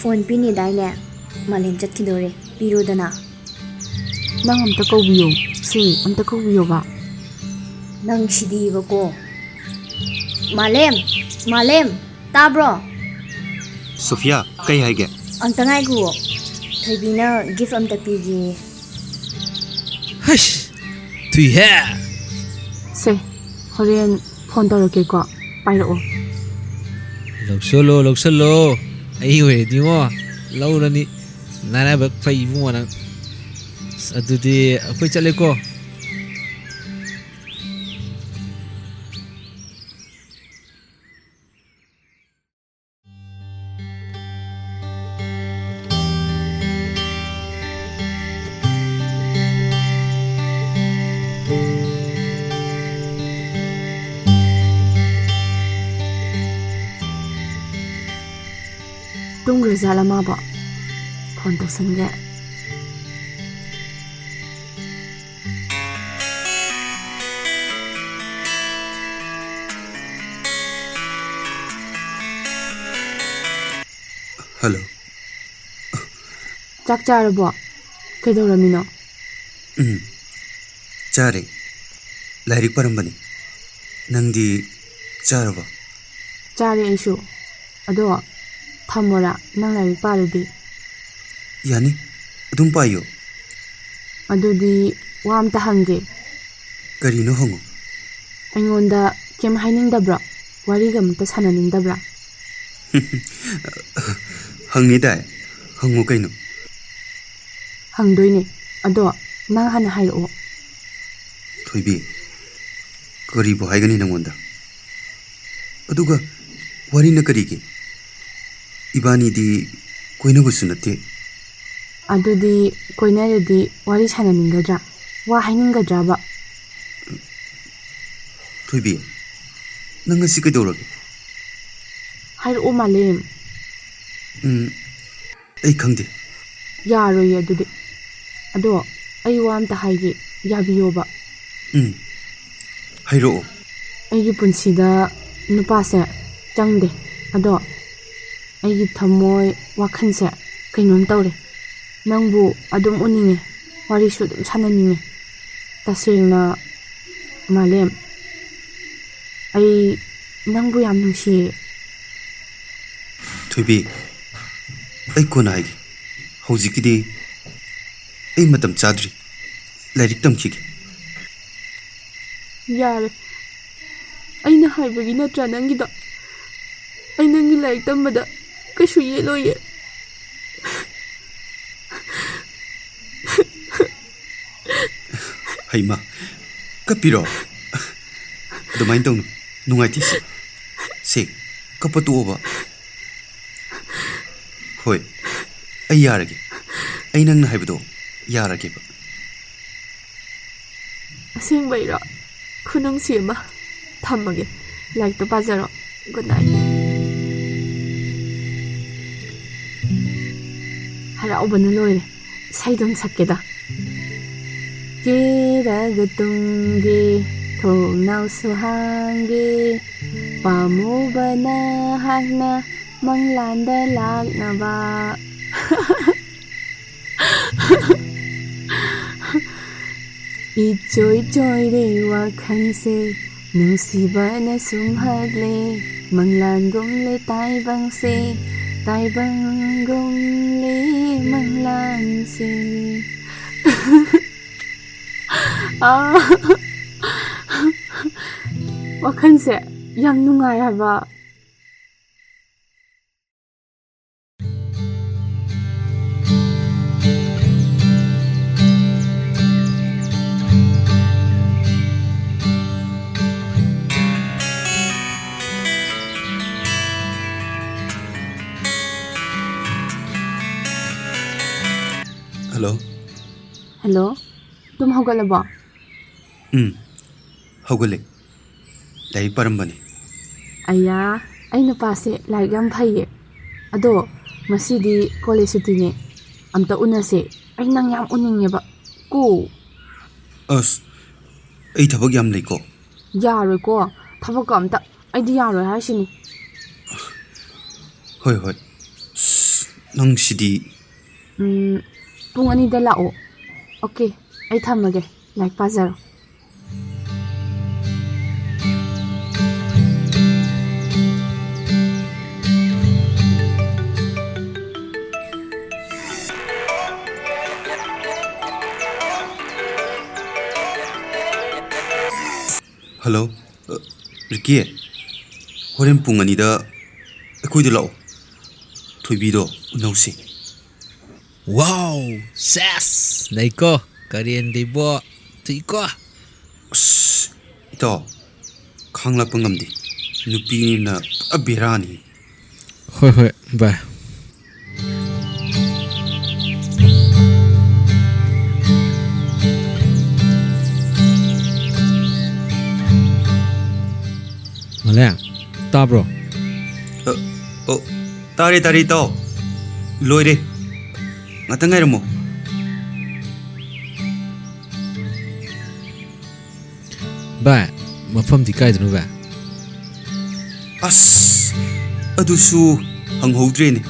Phone pini daine. Malim chatkidore. Pirodana. Nang amta kaubiyo. Si, amta kaubiyo ba? Nang shidi bako. Malem, tabro. Sophia kay haige Amta ngai guo. THOIBI na gift amta pigi. H ꯊꯨꯏꯍꯦ Se, horen phone tawrake ko. Pairao. ꯂꯧꯁꯜꯂꯣ ꯑꯩ ꯑꯣꯏꯔꯗꯤꯉꯣ ꯂꯧꯔꯅꯤ ꯅꯥꯔꯥꯏꯕꯛ ꯐꯩ ꯏꯕꯨꯡꯉꯣ ꯅꯪ ꯑꯗꯨꯗꯤ ꯑꯩꯈꯣꯏ ꯆꯠꯂꯦꯀꯣ Tung rezala ma ba. Phone to sanga. Hello. ꯆꯥꯛ ꯆꯥꯔꯕꯣ? ꯀꯩꯗꯧꯔꯝꯃꯤꯅꯣ? Chare. Lairik parambani. Nangdi charaba. ꯆꯥꯔꯦ ꯑꯩꯁꯨ. ꯑꯗꯣ ꯊꯝꯃꯣꯔꯥ ꯅꯪ ꯂꯥꯏꯔꯤꯛ ꯄꯥꯔꯗꯤ. Yani. Adum payo. ꯑꯗꯨꯗꯤ ꯋꯥ ꯑꯝꯇ ꯍꯪꯒꯦ. Karino hongo. ꯑꯩꯉꯣꯟꯗ ꯀꯩꯝ ꯍꯥꯏꯅꯤꯡꯗꯕ꯭ꯔꯣ? ꯋꯥꯔꯤꯒ ꯑꯝꯇ ꯁꯥꯟꯅꯅꯤꯡꯗꯕ꯭ꯔꯥ? Hangni dai. Hango kaino. ꯍꯪꯗꯣꯏꯅꯦ. ꯑꯗꯣ ꯅꯪ ꯍꯥꯟꯅ ꯍꯥꯏꯔꯛꯑꯣ. THOIBI. Karibo haigani nangonda. Aduga warina karige. Ibani di koina busunate. ꯑꯗꯨꯗꯤ ꯀꯣꯏꯅꯔꯗꯤ ꯋꯥꯔꯤ ꯁꯥꯟꯅꯅꯤꯡꯒꯗ꯭ꯔꯥ? ꯋꯥ ꯍꯥꯏꯅꯤꯡꯒꯗ꯭ꯔꯥꯕ? THOIBI. Nang ngasi kaidorage. ꯍꯥꯏꯔꯛꯑꯣ ꯃꯥꯂꯦꯝ. Ai khangde. ꯌꯥꯔꯣꯏꯌꯦ ꯑꯗꯨꯗꯤ. ꯑꯗꯣ ꯑꯩ ꯋꯥ ꯑꯝꯇ ꯍꯥꯏꯒꯦ. ꯌꯥꯕꯤꯌꯣꯕ. Hairo. ꯑꯩꯒꯤ ꯄꯨꯟꯁꯤꯗ ꯅꯨꯄꯥꯁꯦ ꯆꯪꯗꯦ. ꯑꯗꯣ ꯑꯩꯒꯤ ꯊꯃꯣꯏ ꯋꯥꯈꯜꯁꯦ ꯀꯩꯅꯣꯝ ꯇꯧꯔꯦ. ꯅꯪꯕꯨ ꯑꯗꯨꯝ ꯎꯅꯤꯡꯉꯦ. ꯋꯥꯔꯤꯁꯨ ꯑꯗꯨꯝ ꯁꯥꯟꯅꯅꯤꯡꯉꯦ. ꯇꯁꯦꯡꯅ ꯃꯥꯂꯦꯝ. ꯑꯩ ꯅꯪꯕꯨ ꯌꯥꯝ ꯅꯨꯡꯁꯤꯌꯦ. THOIBI. Ai kona haigi. Hojikidi. Ai matam chadri. Lairik tamkhige. ꯌꯥꯔꯦ. ꯑꯩꯅ ꯍꯥꯏꯕꯒꯤ ꯅꯠꯇ꯭ꯔꯥ ꯅꯪꯒꯤꯗꯣ? ꯑꯩ ꯅꯪꯒꯤ ꯂꯥꯏꯔꯤꯛ ꯇꯝꯕꯗ ꯀꯩꯁꯨ ꯌꯦꯠꯂꯣꯏꯌꯦ. Haima. Kapiro. Dumain tong nungaiti si. Se. Kapatu oba. Hoi. Ai yarage. Ai nang na haibado. Yarage ba. ꯑꯁꯦꯡꯕꯩꯔꯣ? ꯈꯨꯅꯨꯡꯁꯤ ꯑꯃ. ꯊꯝꯃꯒꯦ. ꯂꯥꯏꯔꯤꯛꯇꯣ ꯄꯥꯖꯔꯣ. Good night. ꯍꯔꯥꯎꯕꯅ ꯂꯣꯏꯔꯦ. ꯏꯁꯩꯗꯨꯝ ꯁꯛꯀꯦꯗ. ꯀꯦꯔꯒ ꯇꯨꯝꯒꯦ ꯊꯣꯡꯅꯥꯎꯁꯨ ꯍꯥꯡꯒꯦ ꯄꯥꯝꯃꯨꯕꯅ ꯍꯥꯛꯅ ꯃꯪꯂꯥꯟꯗ ꯂꯥꯛꯅꯕ. ꯏꯆꯣꯏ ꯆꯣꯏꯔꯦ ꯋꯥꯈꯜꯁꯦ ꯅꯨꯡꯁꯤꯕꯅ ꯁꯨꯝꯍꯠꯂꯦ ꯃꯪꯂꯥꯟꯒꯨꯝꯂꯦ ꯇꯥꯏꯕꯪꯁꯦ ꯇꯥꯏꯕꯪꯒꯨꯝꯂꯦ ꯃꯪꯂꯥꯟꯁꯦ. ꯋꯥꯈꯜꯁꯦ ꯌꯥꯝ ꯅꯨꯡꯉꯥꯏ ꯍꯥꯏꯕ. Hello. Hello. tum haugalabo? Haugale. Lairik parambani. ꯑꯌꯥ ꯑꯩ ꯅꯨꯄꯥꯁꯦ ꯂꯥꯏꯔꯤꯛ ꯌꯥꯝ ꯐꯩꯌꯦ. ꯑꯗꯣ ꯉꯁꯤꯗꯤ ꯀꯣꯂꯦꯖ ꯁꯨꯇꯤꯅꯦ. ꯑꯝꯇ ꯎꯅꯁꯦ. ꯑꯩ ꯅꯪ ꯌꯥꯝ ꯎꯅꯤꯡꯉꯦꯕ. ꯀꯣ. As. Ai thabak yam leiko. ꯌꯥꯔꯣꯏꯀꯣ. ꯊꯕꯛꯀ ꯑꯝꯇ ꯑꯩꯗꯤ ꯌꯥꯔꯣꯏ ꯍꯥꯏꯁꯤꯅꯤ. Hoi hoi. Nang sidi. ꯄꯨꯡ 2ꯗ ꯂꯥꯛꯑꯣ. ꯑꯣꯀꯦ. ꯑꯩ ꯊꯝꯃꯒꯦ. ꯂꯥꯏꯔꯤꯛ ꯄꯥꯖꯔꯣ. Hello. Ricky. Horen pung 2da akoida lao. THOIBI do unausi. Wow! Ses! Naiko! Karian dibo! Tiko! Ito. Khangla pangamdi. Nupi ni na abirani. Hoi hoi. Bye. Malam, ta bro. Tari to. Loire. Ngatangai mo. Ba, mafam di kai dunu ba. As. Adusu hanghodre ni.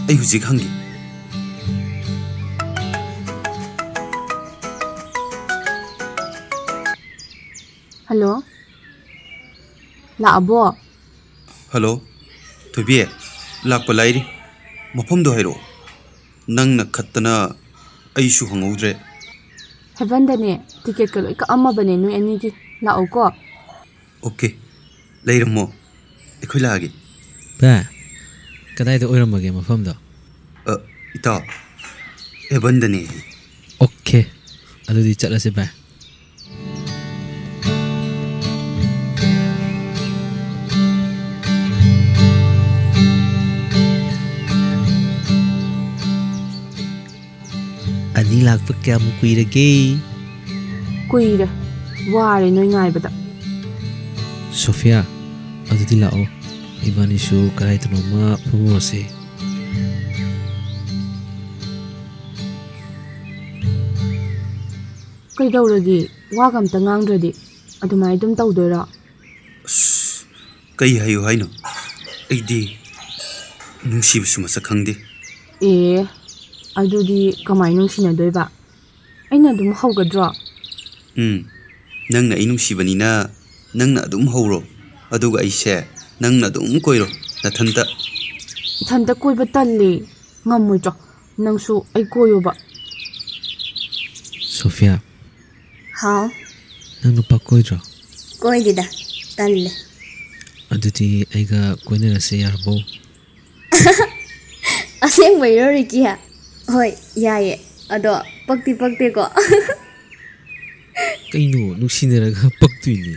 ꯑꯩ ꯍꯧꯖꯤꯛ ꯍꯪꯒꯦ. Hello ꯂꯥꯛꯑꯕꯣ? Hello ꯊꯣꯏꯕꯤ, ꯂꯥꯛꯄ ꯂꯥꯏꯔꯤ. ꯃꯐꯝꯗꯣ ꯍꯥꯏꯔꯛꯑꯣ. ꯅꯪꯅ ꯈꯠꯇꯅ ꯑꯩꯁꯨ ꯍꯪꯍꯧꯗ꯭ꯔꯦ. ꯍꯦꯚꯦꯟꯗꯅꯦ ꯇꯤꯀꯦꯠꯀ ꯂꯣꯏ ꯀꯛꯑꯝꯃꯕꯅꯦ ꯅꯣꯏ ꯑꯅꯤꯒꯤ. ꯂꯥꯛꯑꯣꯀꯣ. ꯑꯣꯀꯦ, ꯂꯩꯔꯝꯃꯣ. ꯑꯩꯈꯣꯏ ꯂꯥꯛꯑꯒꯦ. ꯚꯥꯏ ꯀꯗꯥꯏꯗ ꯑꯣꯏꯔꯝꯃꯒꯦ ꯃꯐꯝꯗꯣ? ꯏꯇꯥꯎ, ꯍꯦꯚꯦꯟꯗꯅꯦ. ꯑꯣꯀꯦ, ꯑꯗꯨꯗꯤ ꯆꯠꯂꯁꯤ ꯚꯥꯏ. ꯑꯅꯤ ꯂꯥꯛꯄ ꯀꯌꯥꯝ ꯀꯨꯏꯔꯒꯦ? ꯀꯨꯏꯔꯦ, ꯋꯥꯔꯦ ꯅꯣꯏ ꯉꯥꯏꯕꯗ. ꯁꯣꯐꯤꯌꯥ, ꯑꯗꯨꯗꯤ ꯂꯥꯛꯑꯣ. 이번이슈 그라이드노마 부모세. ꯀꯩꯗꯧꯔꯒꯦ? ꯋꯥꯒ ꯑꯝꯇ ꯉꯥꯡꯗ꯭ꯔꯗꯤ ꯑꯗꯨꯃꯥꯏ ꯑꯗꯨꯝ ꯇꯧꯗꯣꯏꯔꯣ? ꯀꯩ ꯍꯥꯏꯌꯨ ꯍꯥꯏꯅꯣ? ꯑꯩꯗꯤ ꯅꯨꯡꯁꯤꯕꯁꯨ ꯃꯁꯛ ꯈꯪꯗꯦ. ꯑꯗꯨꯗꯤ ꯀꯃꯥꯏꯅ ꯅꯨꯡꯁꯤꯅꯗꯣꯏꯕ? ꯑꯩꯅ ꯑꯗꯨꯝ ꯍꯧꯒꯗ꯭ꯔꯣ? ꯅꯪꯅ ꯑꯩ ꯅꯨꯡꯁꯤꯕꯅꯤꯅ ꯅꯪꯅ ꯑꯗꯨꯝ ꯍꯧꯔꯣ. ꯑꯗꯨꯒ ꯑꯩꯁꯦ ꯅꯪꯅ ꯑꯗꯨꯝ ꯀꯣꯏꯔꯣ ꯅꯊꯟꯇ. ꯏꯊꯟꯇ ꯀꯣꯏꯕ ꯇꯜꯂꯦ. ꯉꯝꯃꯣꯏꯗ꯭ꯔꯣ? ꯅꯪꯁꯨ ꯑꯩ ꯀꯣꯏꯌꯣꯕ. 소피아, ꯍꯥꯎ. ꯅꯪ ꯅꯨꯄꯥ ꯀꯣꯏꯗ꯭ꯔꯣ? ꯀꯣꯏꯗꯦꯗ, ꯇꯜꯂꯦ. ꯑꯗꯨꯗꯤ ꯑꯩꯒ ꯀꯣꯏꯅꯔꯁꯦ ꯌꯥꯔꯕꯣ? ꯑꯁꯦꯡꯕꯩꯔꯣ ꯔꯤꯀꯤ? ꯍꯣꯏ ꯌꯥꯏꯌꯦ. ꯑꯗꯣ ꯄꯛꯇꯤ ꯄꯛꯇꯦꯀꯣ. ꯀꯩꯅꯣ ꯅꯨꯡꯁꯤꯅꯔꯒ ꯄꯛꯇꯣꯏꯅꯤ?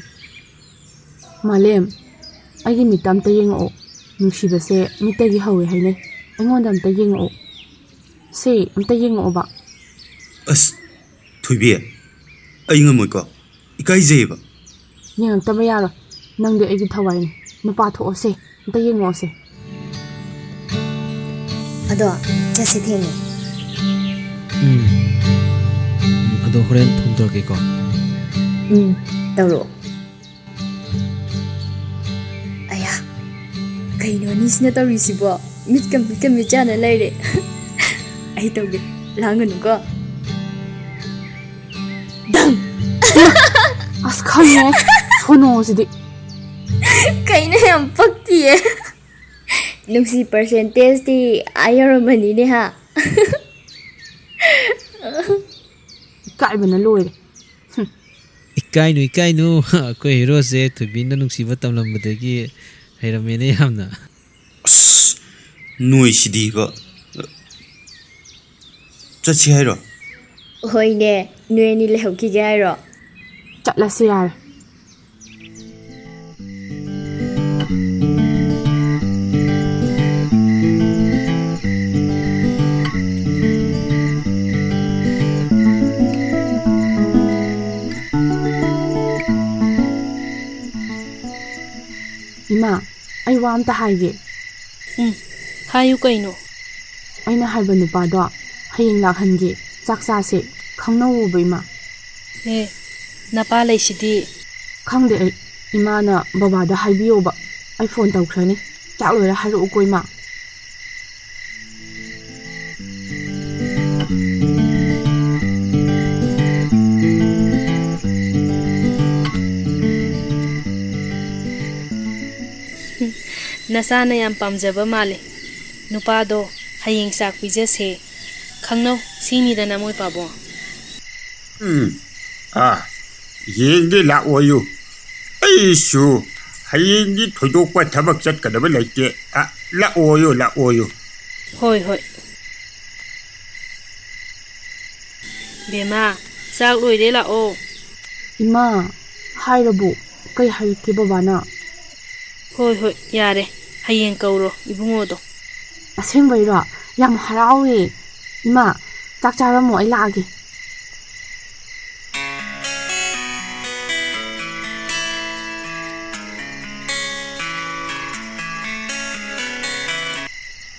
ꯃꯥꯂꯦꯝ, ꯑꯩꯒꯤ ꯃꯤꯠꯇ ꯑꯝꯇ ꯌꯦꯡꯉꯛꯑꯣ. ꯅꯨꯡꯁꯤꯕꯁꯦ ꯃꯤꯠꯇꯒꯤ ꯍꯧꯋꯦ ꯍꯥꯏꯅꯩ. ꯑꯩꯉꯣꯟꯗ ꯑꯝꯇ ꯌꯦꯡꯉꯛꯑꯣ. ꯁꯦ ꯑꯝꯇ ꯌꯦꯡꯉꯛꯑꯣꯕ. ꯑꯁ ꯊꯣꯏꯕꯤ, ꯑꯩ ꯉꯝꯃꯣꯏꯀꯣ. ꯏꯀꯥꯏꯖꯩꯌꯦꯕ. ꯌꯦꯡꯉꯛꯇꯕ ꯌꯥꯔꯣꯏ. ꯅꯪꯗꯤ ꯑꯩꯒꯤ ꯊꯋꯥꯏꯅꯤ. ꯅꯨꯄꯥ ꯊꯣꯛꯑꯣꯁꯦ. ꯑꯝꯇ ꯌꯦꯡꯉꯛꯑꯣꯁꯦ. ꯑꯗꯣ ꯆꯠꯁꯤ ꯊꯦꯡꯉꯦ. ꯑꯗꯣ ꯍꯣꯔꯦꯟ ꯐꯣꯟ ꯇꯧꯔꯛꯀꯦꯀꯣ. ꯇꯧꯔꯛꯑꯣ. ꯑꯌꯥ, ꯀꯩꯅꯣ ꯑꯅꯤꯁꯤꯅ ꯇꯧꯔꯤꯁꯤꯕꯣ? ꯃꯤꯠꯀ ꯃꯤꯠꯆꯥꯅ ꯂꯩꯔꯦ. ꯑꯩ ꯇꯧꯒꯦ, ꯂꯥꯡꯒꯅꯨꯀꯣ. ꯗꯪ! ꯑꯁ ꯈꯪꯉꯦ. ꯁꯣꯅꯣꯁꯤꯗꯤ. ꯀꯩꯅꯣ ꯌꯥꯝ ꯄꯛꯇꯤꯌꯦ. ꯅꯨꯡꯁꯤ ꯄꯔꯁꯦꯟꯇꯦꯖꯇꯤ ꯌꯧꯔꯝꯃꯅꯤꯅꯦ ꯍꯥ. ꯏꯀꯥꯏꯕꯅ ꯂꯣꯏꯔꯦ. ꯏꯀꯥꯏꯅꯨ ꯑꯩꯈꯣꯏ ꯍꯤꯔꯣꯁꯦ ꯊꯣꯏꯕꯤꯅ ꯅꯨꯡꯁꯤꯕ ꯇꯝꯂꯝꯕꯗꯒꯤ ꯍꯩꯔꯝꯃꯦꯅꯦ ꯌꯥꯝꯅ. ꯑꯁ ꯅꯣꯏꯁꯤꯗꯤꯕ. ꯆꯠꯁꯤ ꯍꯥꯏꯔꯣ? ꯍꯣꯏꯅꯦ, ꯅꯣꯏ ꯑꯅꯤ ꯂꯩꯍꯧꯈꯤꯒꯦ ꯍꯥꯏꯔꯣ? ꯆꯠꯂꯁꯤ ꯌꯥꯔꯦ. ꯏꯃꯥ, ꯑꯩ ꯋꯥ ꯑꯝꯇ ꯍꯥꯏꯒꯦ. ꯍꯥꯏꯌꯨ ꯀꯩꯅꯣ? ꯑꯩꯅ ꯍꯥꯏꯕ ꯅꯨꯄꯥꯗꯣ ꯍꯌꯦꯡ ꯂꯥꯛꯍꯟꯒꯦ. ꯆꯥꯛ ꯆꯥꯁꯦ. ꯈꯪꯅꯧꯋꯣꯕ ꯏꯃꯥ. ꯅꯄꯥ ꯂꯩꯁꯤꯗꯤ. ꯈꯪꯗꯦ ꯑꯩ. ꯏꯃꯥꯅ ꯕꯕꯥꯗ ꯍꯥꯏꯕꯤꯌꯣꯕ. ꯑꯩ ꯐꯣꯟ ꯇꯧꯈ꯭ꯔꯅꯤ. ꯆꯥꯛ ꯂꯣꯏꯔ ꯍꯥꯏꯔꯛꯎꯀꯣ ꯏꯃꯥ. ꯅꯆꯥꯅ ꯌꯥꯝ ꯄꯥꯝꯖꯕ ꯃꯥꯜꯂꯦ. ꯅꯨꯄꯥꯗꯣ ꯍꯌꯦꯡ ꯆꯥꯛ ꯄꯤꯖꯁꯦ. ꯈꯪꯅꯧ, ꯁꯤꯅꯤꯗꯅ ꯃꯣꯏ ꯄꯥꯕꯨꯡ. ꯌꯦꯡꯒꯦ ꯂꯥꯛꯑꯣꯌꯨ. ꯑꯩꯁꯨ ꯍꯌꯦꯡꯗꯤ ꯊꯣꯏꯗꯣꯛꯄ ꯊꯕꯛ ꯆꯠꯀꯗꯕ ꯂꯩꯇꯦ. ꯂꯥꯛꯑꯣꯌꯨ. ꯍꯣꯏ. ꯕꯦꯃꯥ, ꯆꯥꯛ ꯂꯣꯏꯔꯦ ꯂꯥꯛꯑꯣ. ꯏꯃꯥ, ꯍꯥꯏꯔꯕꯣ? ꯀꯩ ꯍꯥꯏꯔꯛꯀꯦ ꯕꯕꯥꯅ? ꯍꯣꯏ, ꯌꯥꯔꯦ. ꯍꯌꯦꯡ ꯀꯧꯔꯣ ꯏꯕꯨꯡꯉꯣꯗꯣ. ꯑꯁꯦꯡꯕꯩꯔꯣ? ꯌꯥꯝ ꯍꯔꯥꯎꯋꯦ. ꯏꯃꯥ, ꯆꯥꯛ ꯆꯥꯔꯝꯃꯣ, ꯑꯩ ꯂꯥꯛꯑꯒꯦ.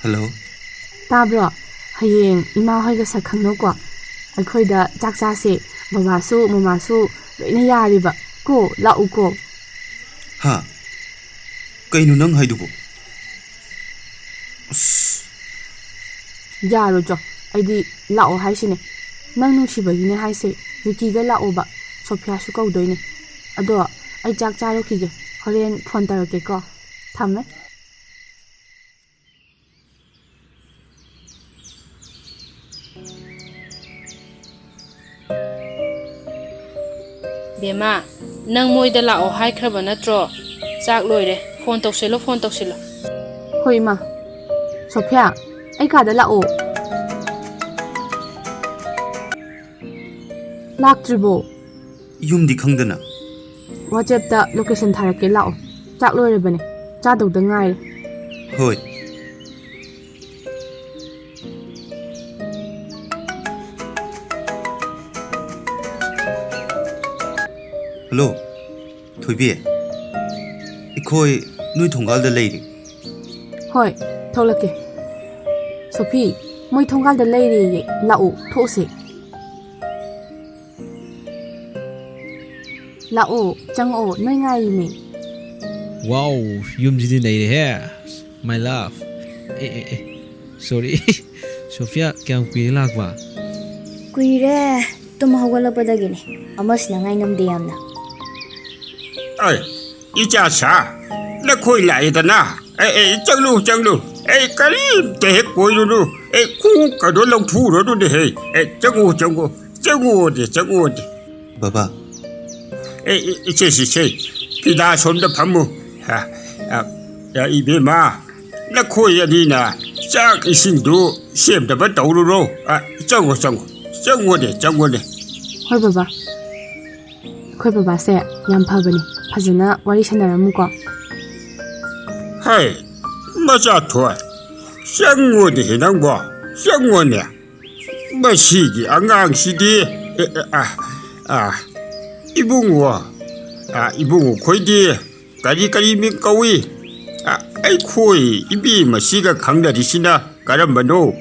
ꯍꯜꯂꯣ. ꯇꯥꯕ꯭ꯔꯣ? ꯍꯌꯦꯡ ꯏꯃꯥ ꯍꯣꯏꯒ ꯁꯛ ꯈꯪꯅꯧꯀꯣ. ꯑꯩꯈꯣꯏꯗ ꯆꯥꯛ ꯆꯥꯁꯦ. ꯕꯕꯥꯁꯨ ꯃꯃꯥꯁꯨ ꯂꯣꯏꯅ ꯌꯥꯔꯤꯕ ꯀꯣ. ꯂꯥꯛꯎꯀꯣ. ꯍꯥ? ꯀꯩꯅꯣ ꯅꯪ ꯍꯥꯏꯗꯨꯕꯣ? ꯑꯁ ꯌꯥꯔꯣꯏꯗ꯭ꯔꯣ ꯑꯩꯗꯤ ꯂꯥꯛꯑꯣ ꯍꯥꯏꯁꯤꯅꯦ ꯅꯪ ꯅꯨꯡꯁꯤꯕꯒꯤꯅꯦ ꯍꯥꯏꯁꯦ ꯔꯤꯀꯤꯒ ꯂꯥꯛꯑꯣꯕ ꯁꯣꯐꯤꯌꯥꯁꯨ ꯀꯧꯗꯣꯏꯅꯦ ꯑꯗꯣ ꯑꯩ ꯆꯥꯛ ꯆꯥꯔꯨꯈꯤꯒꯦ ꯍꯣꯔꯦꯟ ꯐꯣꯟ ꯇꯧꯔꯛꯀꯦꯀꯣ ꯊꯝꯃꯦ ꯕꯦꯃꯥ ꯅꯪ ꯃꯣꯏꯗ ꯂꯥꯛꯑꯣ ꯍꯥꯏꯈ꯭ꯔꯕ ꯅꯠꯇ꯭ꯔꯣ ꯆꯥꯛ ꯂꯣꯏꯔꯦ ꯐꯣꯟ ꯇꯧꯁꯤꯜꯂꯣ ꯐꯣꯟ ꯇꯧꯁꯤꯜꯂꯣ ꯍꯣꯏ ꯏꯃꯥ ꯁꯣꯐꯤꯌꯥ ꯑꯩ ꯀꯥꯗ ꯂꯥꯛꯑꯣ ꯂꯥꯛꯇ꯭ꯔꯤꯕꯣ ꯌꯨꯝꯗꯤ ꯈꯪꯗꯅ ꯋꯥꯆꯦꯞꯇ ꯂꯣꯀꯦꯁꯟ ꯊꯥꯔꯛꯀꯦ ꯂꯥꯛꯑꯣ ꯆꯥꯛ ꯂꯣꯏꯔꯕꯅꯦ ꯆꯥꯗꯧꯗ ꯉꯥꯏꯔꯦ ꯍꯣꯏ ꯍꯜꯂꯣ ꯊꯣꯏꯕꯤ ꯑꯩꯈꯣꯏ ꯅꯣꯏ ꯊꯣꯡꯒꯥꯜꯗ ꯂꯩꯔꯤ ꯍꯣꯏ ꯊꯣꯛꯂꯛꯀꯦ ꯁꯣꯐꯤ ꯃꯣꯏ ꯊꯣꯡꯒꯥꯜꯗ ꯂꯩꯔꯦꯌꯦ ꯂꯥꯛꯑꯣ ꯊꯣꯛꯎꯁꯦ ꯂꯥꯛꯑꯣ ꯆꯪꯉꯛꯑꯣ ꯅꯣꯏ ꯉꯥꯏꯔꯤꯅꯦ ꯋꯥꯎ ꯌꯨꯝꯁꯤꯗꯤ ꯅꯩꯔꯦꯍꯦ ꯃꯥꯏ ꯂꯚ ꯁꯣꯔꯤ ꯁꯣꯐꯤꯌꯥ ꯀꯌꯥꯝ ꯀꯨꯏꯔꯦ ꯂꯥꯛꯄ ꯀꯨꯏꯔꯦ ꯇꯨꯝ ꯍꯧꯒꯠꯂꯛꯄꯗꯒꯤꯅꯦ ꯑꯃꯁꯤꯅ ꯉꯥꯏ ꯉꯝꯗꯦ ꯌꯥꯝꯅ ꯑꯩ ꯏꯆꯥꯁꯥ ꯅꯈꯣꯏ ꯂꯥꯛꯏꯗꯅ ꯆꯪꯂꯨ ꯆꯪꯂꯨ ꯀꯔꯤꯝꯇ ꯍꯦꯛ ꯀꯣꯏꯔꯨꯅꯨ ꯈꯣꯡꯀꯗꯣ ꯂꯧꯊꯨꯔꯅꯨꯅꯦꯍꯦ ꯆꯪꯉꯨ ꯆꯪꯉꯨ ꯆꯪꯉꯨꯗꯤ ꯕꯕꯥ 이제 피다 손도 밤무 이베마 나코야니나 짝 이신도 셈다바 떠오르로 짱고네 ꯍꯣꯏ ꯕꯕꯥ ꯑꯩꯈꯣꯏ ꯕꯕꯥꯁꯦ ꯌꯥꯝ ꯐꯕꯅꯦ ꯐꯖꯅ ꯋꯥꯔꯤ ꯁꯥꯟꯅꯔꯝꯃꯨꯀꯣ 하이 맞아 토 짱고네 해낭고 짱고네 마시기 안강시디 이봉우 거이디 까리 민까위 아이코이 이비 마시가 강다리시나 까람바노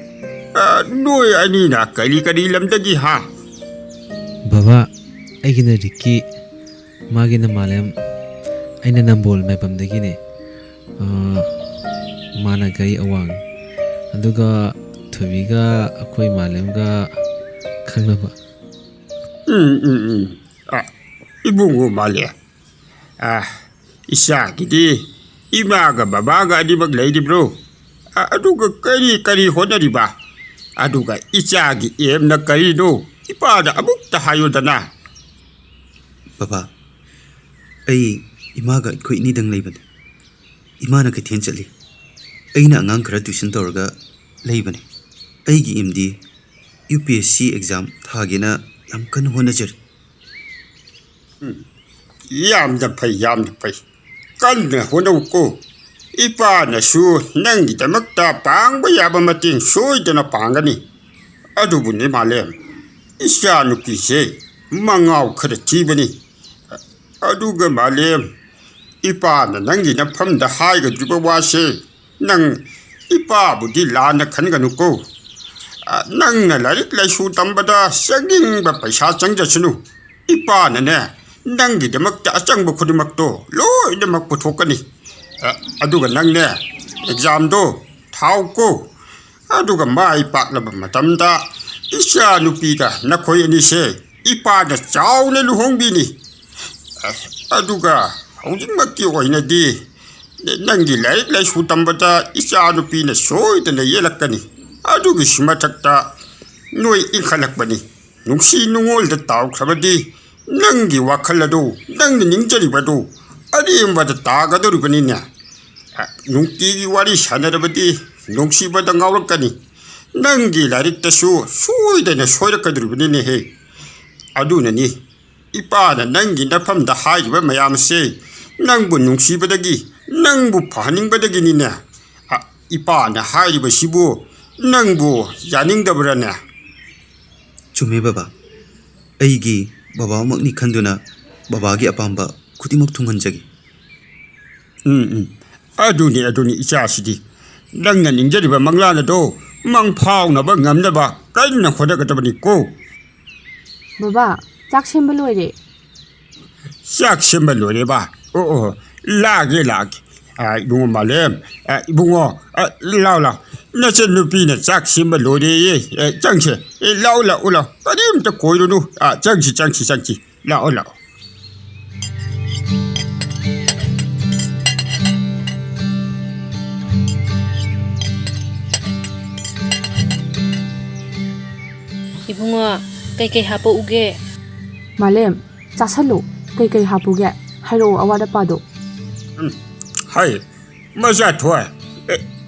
노이 아니나 까리 람다기 하 바바 ꯑꯩꯒꯤꯅ ꯔꯤꯀꯤ ꯃꯥꯒꯤꯅ ꯃꯥꯂꯦꯝ ꯑꯩꯅ ꯅꯝꯕꯣꯜ ꯃꯥꯏꯕꯝꯗꯒꯤꯅꯦ ꯃꯥꯅ ꯒꯥꯔꯤ ꯑꯋꯥꯡ ꯑꯗꯨꯒ ꯊꯣꯏꯕꯤꯒ ꯑꯩꯈꯣꯏ ꯃꯥꯂꯦꯝꯒ ꯈꯪꯅꯕ 이봉우 말이야 이샤기디 이마가 바바가 아니막 레이디브로 아두가 까리 호나리바 아두가 이샤기 엠나 까리도 이빠다 아묵다 하요다나 baba ai imaga khoi ni dang leibane imana ka thien chali aina angang khara tuition torga leibane aigi imdi UPSC exam thagena yam kan hona jar yamda pai kanna honauko ipaanasu nangidamakta pangba yaba mating soidana pangani adubune malem isyanupise mangau khara tibani aduga malem ipana nangina phamda haiga juba wase nang ipa budi lana khanganuko nangna larik laisu tambada sangingba paisa changjasunu ipana ne ꯅꯪꯒꯤꯗꯃꯛꯇ ꯑꯆꯪꯕ ꯈꯨꯗꯤꯡꯃꯛꯇꯣ ꯂꯣꯏꯅꯃꯛ ꯄꯨꯊꯣꯛꯀꯅꯤ ꯑꯗꯨꯒ ꯅꯪꯅꯦ ꯑꯦꯛꯖꯥꯝꯗꯣ ꯊꯥꯎꯀꯣ ꯑꯗꯨꯒ ꯃꯥꯏ ꯄꯥꯛꯂꯕ ꯃꯇꯝꯗ ꯏꯆꯥ ꯅꯨꯄꯤꯒ ꯅꯈꯣꯏ ꯑꯅꯤꯁꯦ ꯏꯄꯥꯅ ꯆꯥꯎꯅ ꯂꯨꯍꯣꯡꯕꯤꯅꯤ ꯑꯗꯨꯒ ꯍꯧꯖꯤꯛꯃꯛꯀꯤ ꯑꯣꯏꯅꯗꯤ ꯅꯪꯒꯤ ꯂꯥꯏꯔꯤꯛ ꯂꯥꯏꯁꯨ ꯇꯝꯕꯗ ꯏꯆꯥ ꯅꯨꯄꯤꯅ ꯁꯣꯏꯗꯅ ꯌꯦꯜꯂꯛꯀꯅꯤ ꯑꯗꯨꯒꯤꯁꯨ ꯃꯊꯛꯇ ꯅꯣꯏ ꯏꯟꯈꯠꯂꯛꯄꯅꯤ ꯅꯨꯡꯁꯤ ꯅꯨꯡꯉꯣꯜꯗ ꯇꯥꯎꯈ꯭ꯔꯕꯗꯤ ꯅꯪꯒꯤ ꯋꯥꯈꯜ ꯑꯗꯨ ꯅꯪꯅ ꯅꯤꯡꯖꯔꯤꯕꯗꯨ ꯑꯔꯦꯝꯕꯗ ꯇꯥꯒꯗꯧꯔꯤꯕꯅꯤꯅꯦ ꯅꯨꯡꯇꯤꯒꯤ ꯋꯥꯔꯤ ꯁꯥꯟꯅꯔꯕꯗꯤ ꯅꯨꯡꯁꯤꯕꯗ ꯉꯥꯎꯔꯛꯀꯅꯤ ꯅꯪꯒꯤ ꯂꯥꯏꯔꯤꯛꯇꯁꯨ ꯁꯣꯏꯗꯅ ꯁꯣꯏꯔꯛꯀꯗꯧꯔꯤꯕꯅꯤꯅꯦꯍꯦ ꯑꯗꯨꯅꯅꯤ ꯏꯄꯥꯅ ꯅꯪꯒꯤ ꯅꯐꯝꯗ ꯍꯥꯏꯔꯤꯕ ꯃꯌꯥꯝꯁꯦ ꯅꯪꯕꯨ ꯅꯨꯡꯁꯤꯕꯗꯒꯤ ꯅꯪꯕు ꯐꯍꯟꯅꯤꯡꯕꯗꯒꯤꯅꯤꯅꯦ ꯏꯄꯥꯅ ꯍꯥꯏꯔꯤꯕꯁꯤꯕꯨ ꯅꯪꯕꯨ ꯌꯥꯅꯤꯡꯗꯕ꯭ꯔꯥꯅꯦ chume baba aigi baba makni khanduna baba gi apamba khutimak thunganjagi ꯑꯗꯨꯅꯤ ꯏꯆꯥꯁꯤꯗꯤ ꯅꯪꯅ ꯅꯤꯡꯖꯔꯤꯕ ꯃꯪꯂꯥꯟ ꯑꯗꯣ ꯃꯪ ꯐꯥꯎꯅꯕ ꯉꯝꯅꯕ ꯀꯟꯅ ꯍꯣꯠꯅꯒꯗꯕꯅꯤꯀꯣ ꯕꯕꯥ ꯆꯥꯛ ꯁꯦꯝꯕ ꯂꯣꯏꯔꯦ ꯆꯥꯛ ꯁꯦꯝꯕ ꯂꯣꯏꯔꯦꯕ ꯂꯥꯛꯑꯒꯦ ꯏꯕꯨꯡꯉꯣ ꯃꯥꯂꯦꯝ ꯏꯕꯨꯡꯉꯣ ꯂꯥꯎ Nachan Nupina Jackson Malode, Junction, Laula Ula, but him to Koirunu, Junction, Laula. Ibunga, kay hapo uge. Malem, chasalo, kay hapuge, hairo awada pado. Hi, Maza THOI.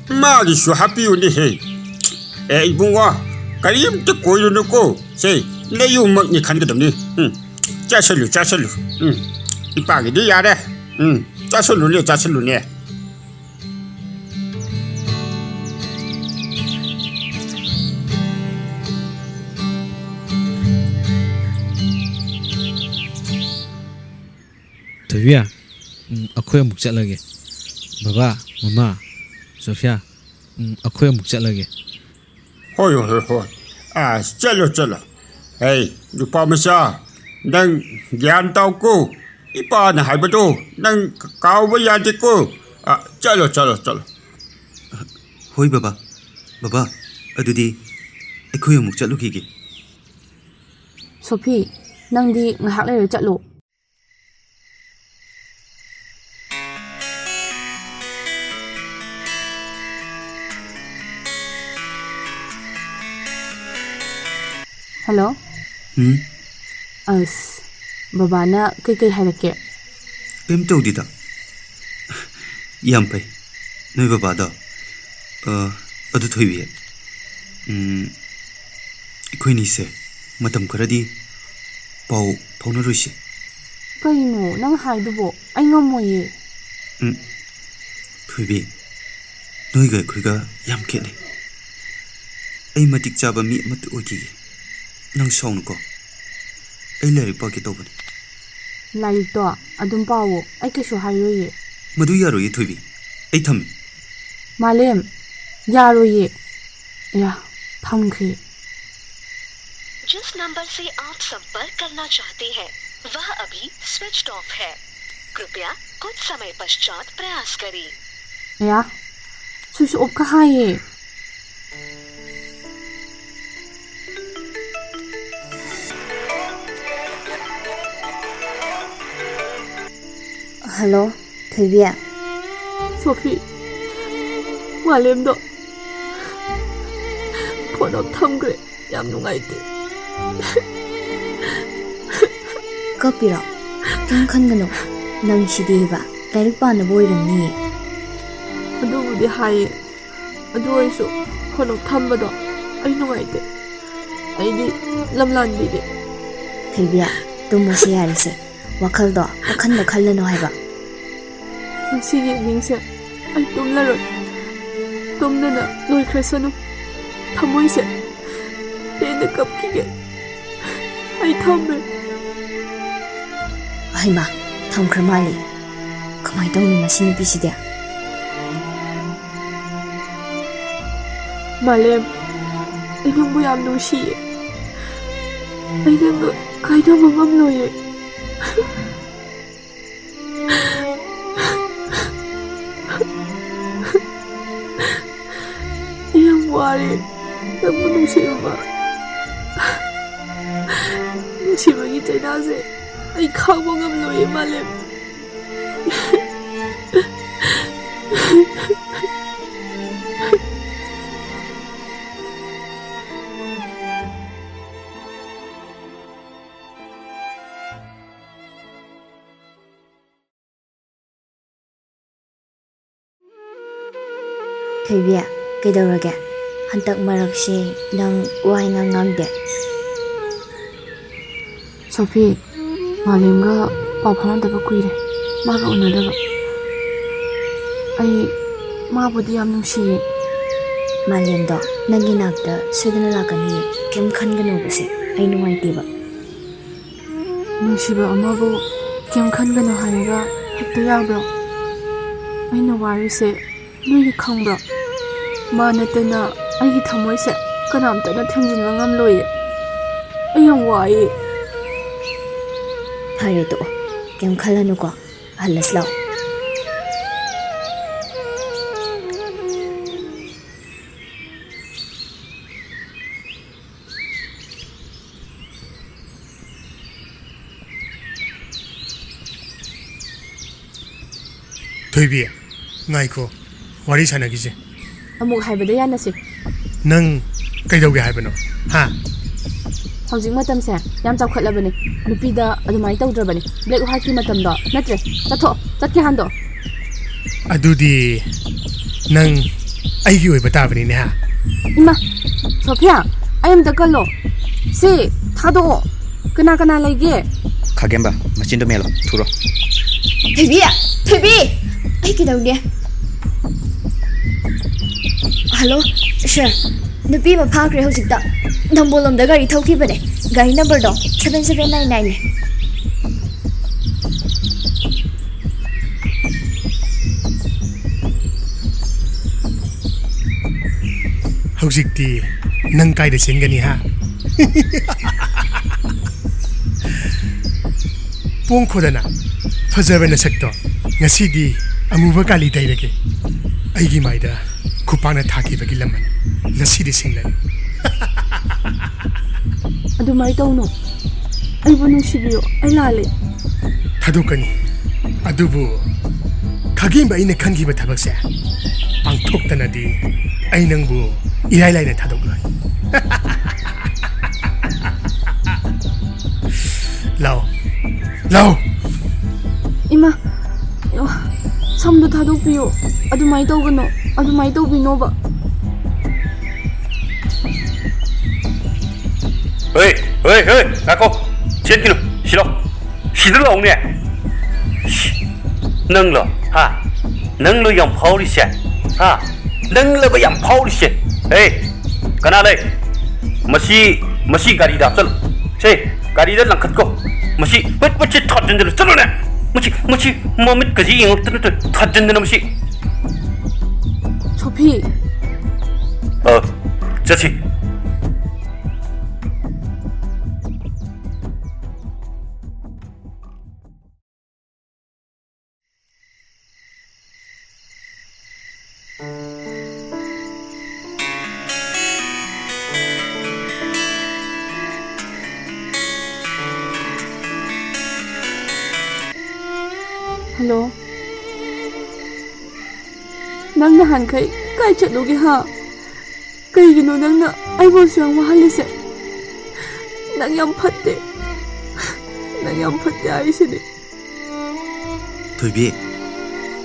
Magi so happy on the hay. Ibunga, Karim to Koirunu go, say, lay you make me candid of me. Jasalu. Ipagi, the yada. Jasalu. THOIBI akhoi amuk chatlage baba mama Sophia akhoi amuk chatlage Hoi. Chalo. Hey, you pamasa. Nang Gian Tau ko. Ipa na haibado. Nang Kawayati ko. Chalo. Hoi baba. Baba, adudi akhoi amuk chatlukige. Sophie, Nangdi ngahak lay chatlo. Hello? Baba na kay harake. Pem tawdida. Yam pai. Noi baba da. Adu THOIBI. Ikoi ni se matam karadi pau phaunaroise. Kaino nang haidubo ai ngamoye. THOIBI. Noi ga kuiga yam khene. Ai matik chaba mi mat ogi. Nang saunu ko. Ai lari pa ke tawbani. Lai to adum pawo ai kesu hairoye. Madu yaroye THOIBI. Ai thami. Malem yaroye. Ya thamkhe. जिस number से आप संपर्क करना चाहते हैं वह अभी switched off है कृपया कुछ समय पश्चात प्रयास करें या स्विच ऑफ कहाँ है Hello, THOIBI. Sophie, Malem do phone off thamkre yam nungaite. Kapira, kem khangano, nang sidiba, direct pana boiramni. Adubudi haye, aduisu phone off thambado ai nungaite. Aidi lamlandi de. THOIBI, tumo se yarise. Wakal do, akan da khallano haiba. Sigi ningse ai tumlaro. Tumnana loi khresanu. Thamoise. Pene kapkige. Ai thambe. Haima, thamkramali. Kamai tawni masini piside. Malem, ai nungbu yam nungsiye. Ai nanga kaida mamam loye. Yang wari, yang menungsiba. Nungsiba kita nase, ai kau mangam loye Malem. THOIBI, kaidaurage? Hantak marakse nang wai ngangde. Sophie, Malemga paphana daba kuire. Maga unadaba. Ai mabudi yam nungsiye. Malem do, nangi nakda sudana lakani kem khangano base. Ai nungaitiba. Nungsiba amabu kem khangano haiga hekta yabro. Aina warise nui khambro. Manatana ai thamoise kanamtana thamjinna ngamloye. Ai yam wai. Phare to, kem khallanu ko, halaslau. ꯊꯣꯏꯕꯤ ꯉꯥꯏꯈꯣ ꯋꯥꯔꯤ ꯁꯥꯟꯅꯈꯤꯁꯦ ꯑꯃꯨꯛ ꯍꯥꯏꯕꯗ ꯌꯥꯅꯁꯤ ꯅꯪ ꯀꯩꯗꯧꯒꯦ ꯍꯥꯏꯕꯅꯣ ꯍꯥ ꯍꯧꯖꯤꯛ ꯃꯇꯝꯁꯦ ꯌꯥꯝ ꯆꯥꯎꯈꯠꯂꯕꯅꯤ ꯅꯨꯄꯤꯗ ꯑꯗꯨꯃꯥꯏꯅ ꯇꯧꯗ꯭ꯔꯕꯅꯤ ꯕ꯭ꯂꯦꯛ ꯍ꯭ꯋꯥꯏꯠꯀꯤ ꯃꯇꯝꯗꯣ ꯅꯠꯇ꯭ꯔꯦ ꯆꯠꯊꯣꯛ ꯆꯠꯀꯦ ꯍꯥꯟꯗꯣ ꯑꯗꯨꯗꯤ ꯅꯪ ꯑꯩꯒꯤ ꯑꯣꯏꯕ ꯇꯥꯕꯅꯤꯅꯦ ꯍꯥ ꯏꯃꯥ ꯁꯣꯐꯤꯌꯥ ꯑꯩ ꯑꯝꯇ ꯀꯜꯂꯣ ꯁꯤ ꯊꯥꯗꯣꯛꯑꯣ ꯀꯅꯥ ꯀꯅꯥ ꯂꯩꯒꯦ ꯈꯥꯒꯦꯝꯕ ꯃꯆꯤꯟꯗꯣ ꯃꯦꯜꯂꯣ ꯊꯨꯔꯣ ꯊꯣꯏꯕꯤ ꯊꯣꯏꯕꯤ ꯑꯩ ꯀꯩꯗꯧꯒꯦ ꯍꯜꯂꯣ ꯁꯥꯔ ꯅꯨꯄꯤ ꯑꯃ ꯐꯥꯈ꯭ꯔꯦ ꯍꯧꯖꯤꯛꯇ ꯅꯝꯕꯣꯜꯂꯣꯝꯗ ꯒꯥꯔꯤ ꯊꯧꯈꯤꯕꯅꯦ ꯒꯥꯔꯤ ꯅꯝꯕꯔꯗꯣ 7799ꯅꯦ ꯍꯧꯖꯤꯛꯇꯤ ꯅꯪ ꯀꯥꯏꯗ ꯆꯦꯟꯒꯅꯤ ꯍꯥ ꯄꯣꯡꯈꯣꯗꯅ ꯐꯖꯕ ꯅꯁꯛꯇꯣ ꯉꯁꯤꯗꯤ ꯑꯃꯨꯕ ꯀꯥꯂꯤ ꯇꯩꯔꯒꯦ ꯑꯩꯒꯤ ꯃꯥꯏꯗ ꯈꯨꯄꯥꯛꯅ ꯊꯥꯈꯤꯕꯒꯤ ꯂꯃꯟ ꯉꯁꯤꯗꯤ ꯁꯤꯡꯂꯅꯤ ꯑꯗꯨꯃꯥꯏ ꯇꯧꯅꯣ ꯑꯩꯕꯨ ꯅꯨꯡꯁꯤꯕꯤꯌꯣ ꯑꯩ ꯂꯥꯜꯂꯦ ꯊꯥꯗꯣꯛꯀꯅꯤ ꯑꯗꯨꯕꯨ ꯈꯥꯒꯦꯝꯕ ꯑꯩꯅ ꯈꯟꯈꯤꯕ ꯊꯕꯛꯁꯦ ꯄꯥꯡꯊꯣꯛꯇꯅꯗꯤ ꯑꯩ ꯅꯪꯕు 이라이 라이네 타독라. 라오, 라오. 이마, 섬도 타독비요. 아주 많이 떠오르노, 아주 많이 떠오르노 봐. 에이, 나고, 10kg, 싫어, 싫어 오네. 능러, 하, 능러 양 파우리세, 하, 능러가 양 파우리세. Hey, kana đây? Masi gari dah cel. Cek, gari dah langkat ko. Masi, bet cek thot jendela cel ne. Masi, mamit kaji yang thot jendela masi. Sophie. Jadi. Hello. Nang nahan kay chatlogi ha. Kaygino nang na ay mo siyang mahalise. Nang yam patte. Nang yam patte ay sini. THOIBI,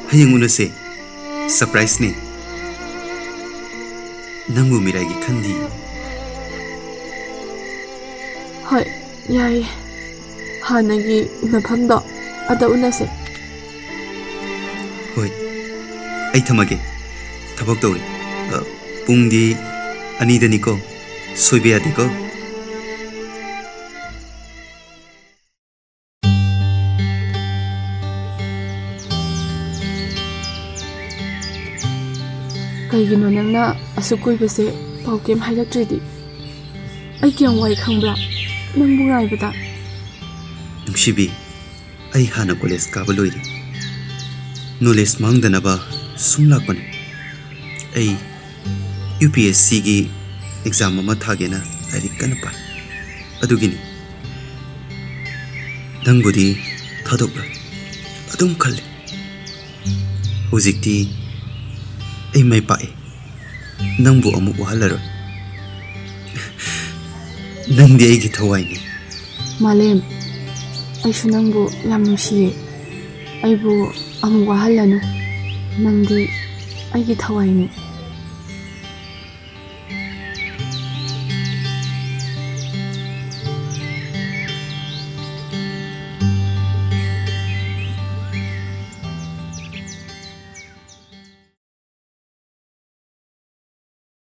hayang unase surprise ni. Nang umiragi kandi. Hoy, yay. Hanagi napamda ada unase. Hoi, ay thamage. Thabak tawri. Pungdi ani dani ko, soibe adi ko. Kaygino nang na asukoi base pau kem hailatridi. Ay kyang wai khangbra. Nang bungai bata. Nungsibi, ay hana college ka baloiri. Knowledge mangdanaba sumlakpan. Ay UPSC gi exam ama thagena ari kanapa. Adugini. Dangbudi thadokla. Adum khalle. Hojikti ay may pae. Nangbu amu wahalaro. Nangdi Eigi Thawaini. Malam, ay sunangbu yam nungsiye. Aybu amu wahalano. Nangdi Eigi Thawaini.